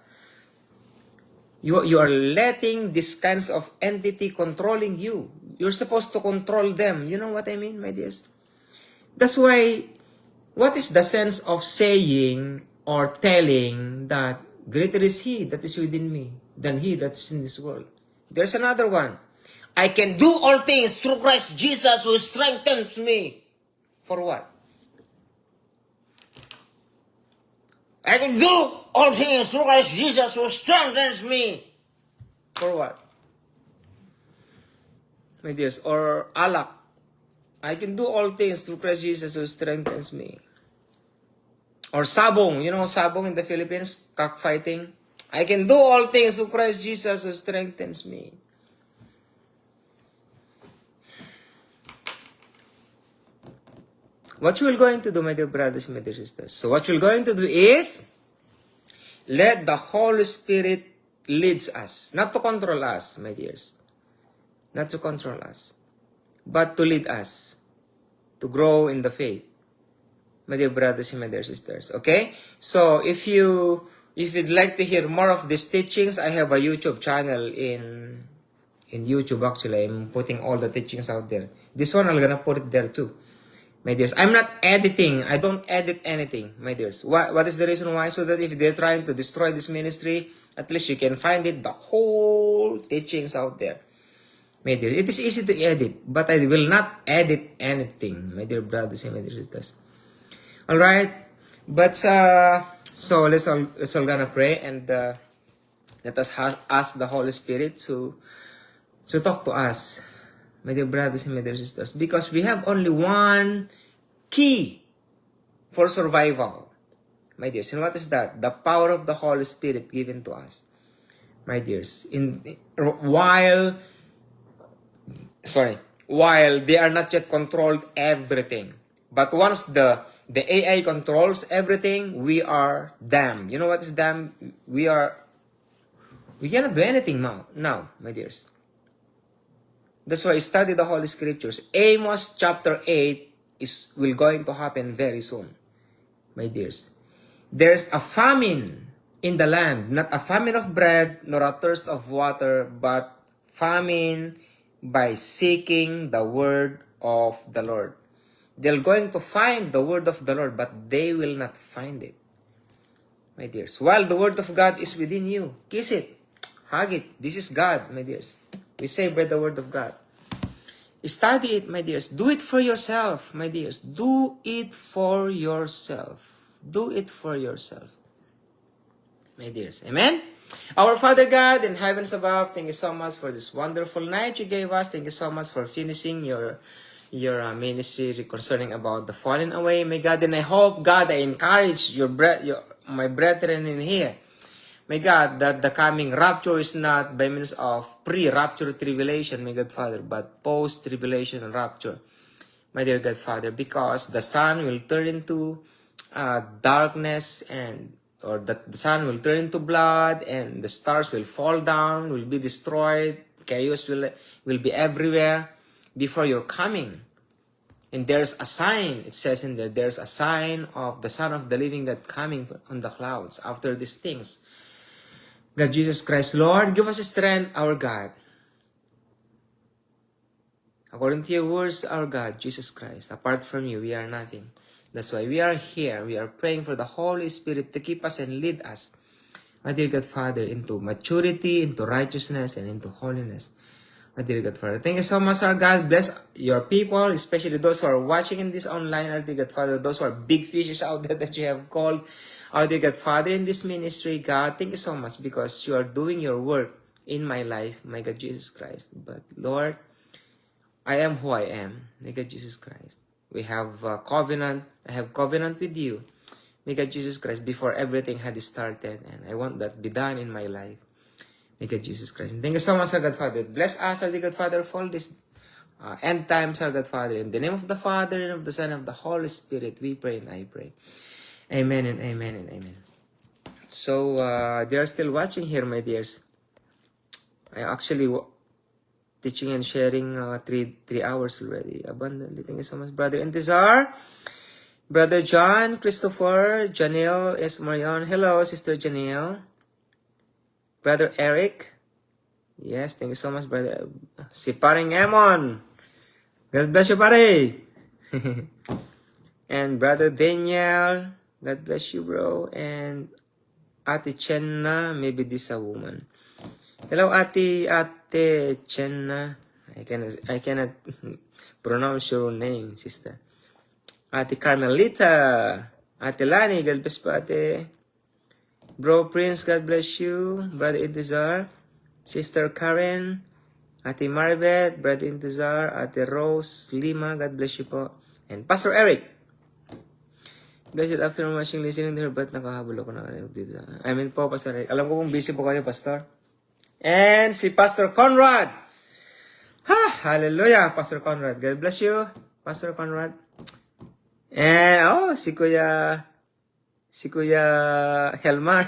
You are letting these kinds of entity controlling you. You're supposed to control them. You know what I mean, my dears? That's why, what is the sense of saying or telling that greater is he that is within me than he that is in this world? There's another one. I can do all things through Christ Jesus who strengthens me. For what? I can do all things through Christ Jesus who strengthens me. For what? My dears, or alak. I can do all things through Christ Jesus who strengthens me. Or sabong. You know sabong in the Philippines? Cockfighting. I can do all things through Christ Jesus who strengthens me. What you will going to do, my dear brothers and my dear sisters? So what you're going to do is, let the Holy Spirit leads us. Not to control us, my dears. Not to control us. But to lead us. To grow in the faith. My dear brothers and my dear sisters. Okay? So, if you'd like to hear more of these teachings, I have a YouTube channel in YouTube actually. I'm putting all the teachings out there. This one, I'm gonna put it there too. My dears, I'm not editing. I don't edit anything, my dears. What is the reason why? So that if they're trying to destroy this ministry, at least you can find it, the whole teachings out there. My dear, it is easy to edit, but I will not edit anything, my dear brothers and my dear sisters. Alright? But, so let's all gonna pray and let us ask the Holy Spirit to talk to us, my dear brothers and my dear sisters, because we have only one key for survival, my dears. And what is that? The power of the Holy Spirit given to us, my dears. While they are not yet controlled everything, but once the AI controls everything, we are damned. You know what is damned? We cannot do anything now, my dears. That's why I study the Holy Scriptures. Amos chapter 8 will going to happen very soon, my dears. There's a famine in the land, not a famine of bread, nor a thirst of water, but famine by seeking the word of the Lord. They're going to find the word of the Lord, but they will not find it, my dears. While the word of God is within you, kiss it, hug it. This is God, my dears. We say by the word of God. Study it, my dears. Do it for yourself, my dears. Do it for yourself. Do it for yourself, my dears. Amen? Our Father God in heavens above, thank you so much for this wonderful night you gave us. Thank you so much for finishing your ministry concerning about the fallen away, my God. And I hope, God, I encourage my brethren in here. my God, that the coming rapture is not by means of pre-rapture tribulation, my God Father, but post-tribulation rapture, my dear God Father, because the sun will turn into darkness, and or the sun will turn into blood, and the stars will fall down, will be destroyed, chaos will be everywhere before your coming. And there's a sign, it says in there, there's a sign of the Son of the Living God coming on the clouds after these things. God, Jesus Christ, Lord, give us strength, our God. According to your words, our God, Jesus Christ, apart from you, we are nothing. That's why we are here. We are praying for the Holy Spirit to keep us and lead us, my dear God Father, into maturity, into righteousness, and into holiness. My dear God Father, thank you so much, our God. Bless your people, especially those who are watching in this online, our dear God Father, those who are big fishes out there that you have called, our dear God Father, in this ministry. God, thank you so much because you are doing your work in my life, my God Jesus Christ. But Lord, I am who I am, my God Jesus Christ. We have a covenant. I have covenant with you, my God Jesus Christ, before everything had started, and I want that be done in my life. May God Jesus Christ. And thank you so much, our God Father. Bless us, our God Father, for this end times, our God Father. In the name of the Father, and of the Son, and of the Holy Spirit, we pray and I pray. Amen and amen and amen. So, they are still watching here, my dears. I actually teaching and sharing 3 hours already. Abundantly. Thank you so much, Brother Intizar. Brother John, Christopher, Janelle, S. Marion. Hello, Sister Janelle. Brother Eric. Yes, thank you so much, brother. Si Paring Emon. God bless you, pare. And Brother Daniel. God bless you, bro. And Ate Chenna. Maybe this a woman. Hello, Ate Chenna. I cannot pronounce your name, sister. Ate Carmelita. Ate Lani. God bless po, ate. Bro Prince, God bless you. Brother Intizar. Sister Karen. Ate Maribeth. Brother Intizar. Ate Rose Lima. God bless you po. And Pastor Eric. Blessed after watching, listening to her, but nakahabol ako na dito. I mean po, Pastor Eric. Alam ko kung busy po kayo, Pastor. And si Pastor Conrad. Ha! Hallelujah, Pastor Conrad. God bless you, Pastor Conrad. And, si Kuya Helmar.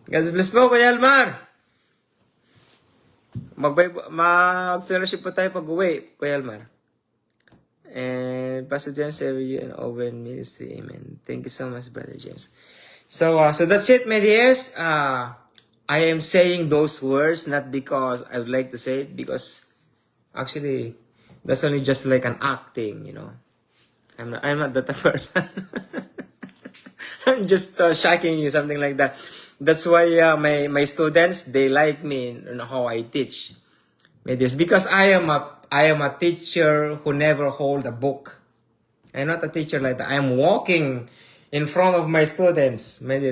God bless po, Kuya Helmar. Mag-fellowship po tayo pag-uwi, Kuya Helmar. And Pastor James, every year over in ministry. Amen. Thank you so much, Brother James. So that's it, my dears. I am saying those words not because I would like to say it, because actually that's only just like an acting, you know. I'm not that person. I'm just shocking you, something like that. That's why my students, they like me in how I teach. Because I am a teacher who never hold a book. I'm not a teacher like that. I'm walking in front of my students. When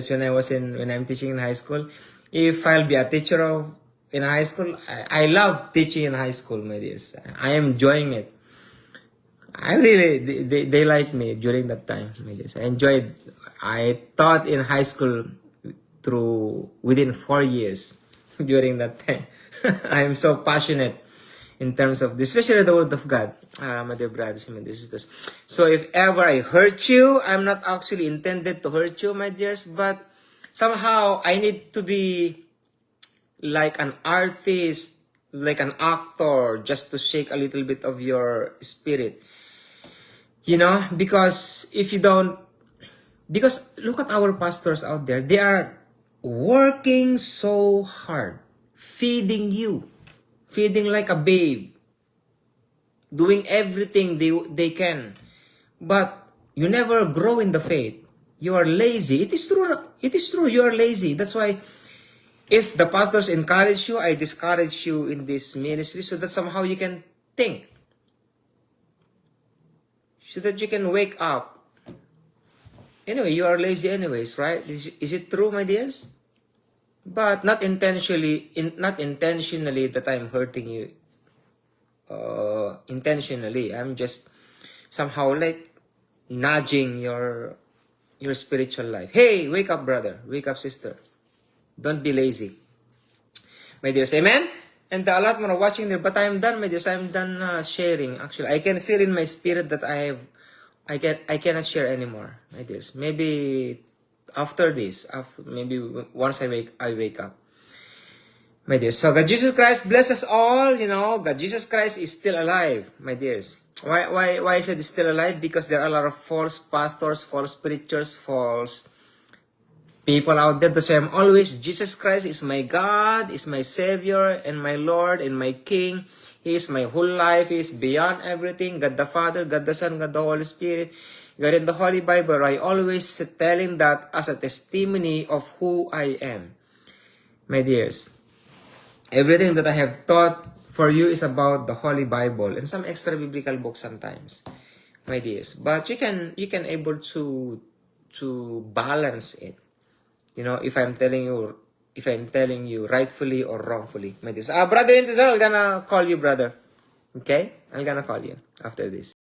I'm teaching in high school. If I'll be a teacher in high school, I love teaching in high school, my dears. I am enjoying it. They like me during that time. I taught in high school within 4 years during that time. I am so passionate in terms of this, especially the word of God, my dear brothers and my dear sisters. So if ever I hurt you, I'm not actually intended to hurt you, my dears, but somehow I need to be like an artist, like an actor, just to shake a little bit of your spirit. You know, because if you don't, because look at our pastors out there, they are working so hard, feeding like a babe, doing everything they can, but you never grow in the faith. You are lazy. It is true, you are lazy. That's why if the pastors encourage you, I discourage you in this ministry so that somehow you can think, so that you can wake up. Anyway, you are lazy anyways, right? Is it true, my dears? But not intentionally that I'm hurting you. Intentionally, I'm just somehow like nudging your your spiritual life. Hey, wake up, brother. Wake up, sister. Don't be lazy. My dears, amen? And a lot more watching there, but I'm done, my dears. I'm done sharing. Actually, I can feel in my spirit that I cannot share anymore, my dears. Maybe after this, maybe once I wake up, my dears. So God Jesus Christ bless us all. You know, God Jesus Christ is still alive, my dears. Why I said he's still alive? Because there are a lot of false pastors, false preachers, false people out there to say, I'm always, Jesus Christ is my God, is my Savior, and my Lord, and my King. He is my whole life. He is beyond everything. God the Father, God the Son, God the Holy Spirit. God in the Holy Bible. I always telling that as a testimony of who I am. My dears, everything that I have taught for you is about the Holy Bible and some extra biblical books sometimes, my dears. But you can able to balance it. You know, if I'm telling you rightfully or wrongfully, my dears. Brother Intizar, I'm gonna call you, brother. Okay? I'm gonna call you after this.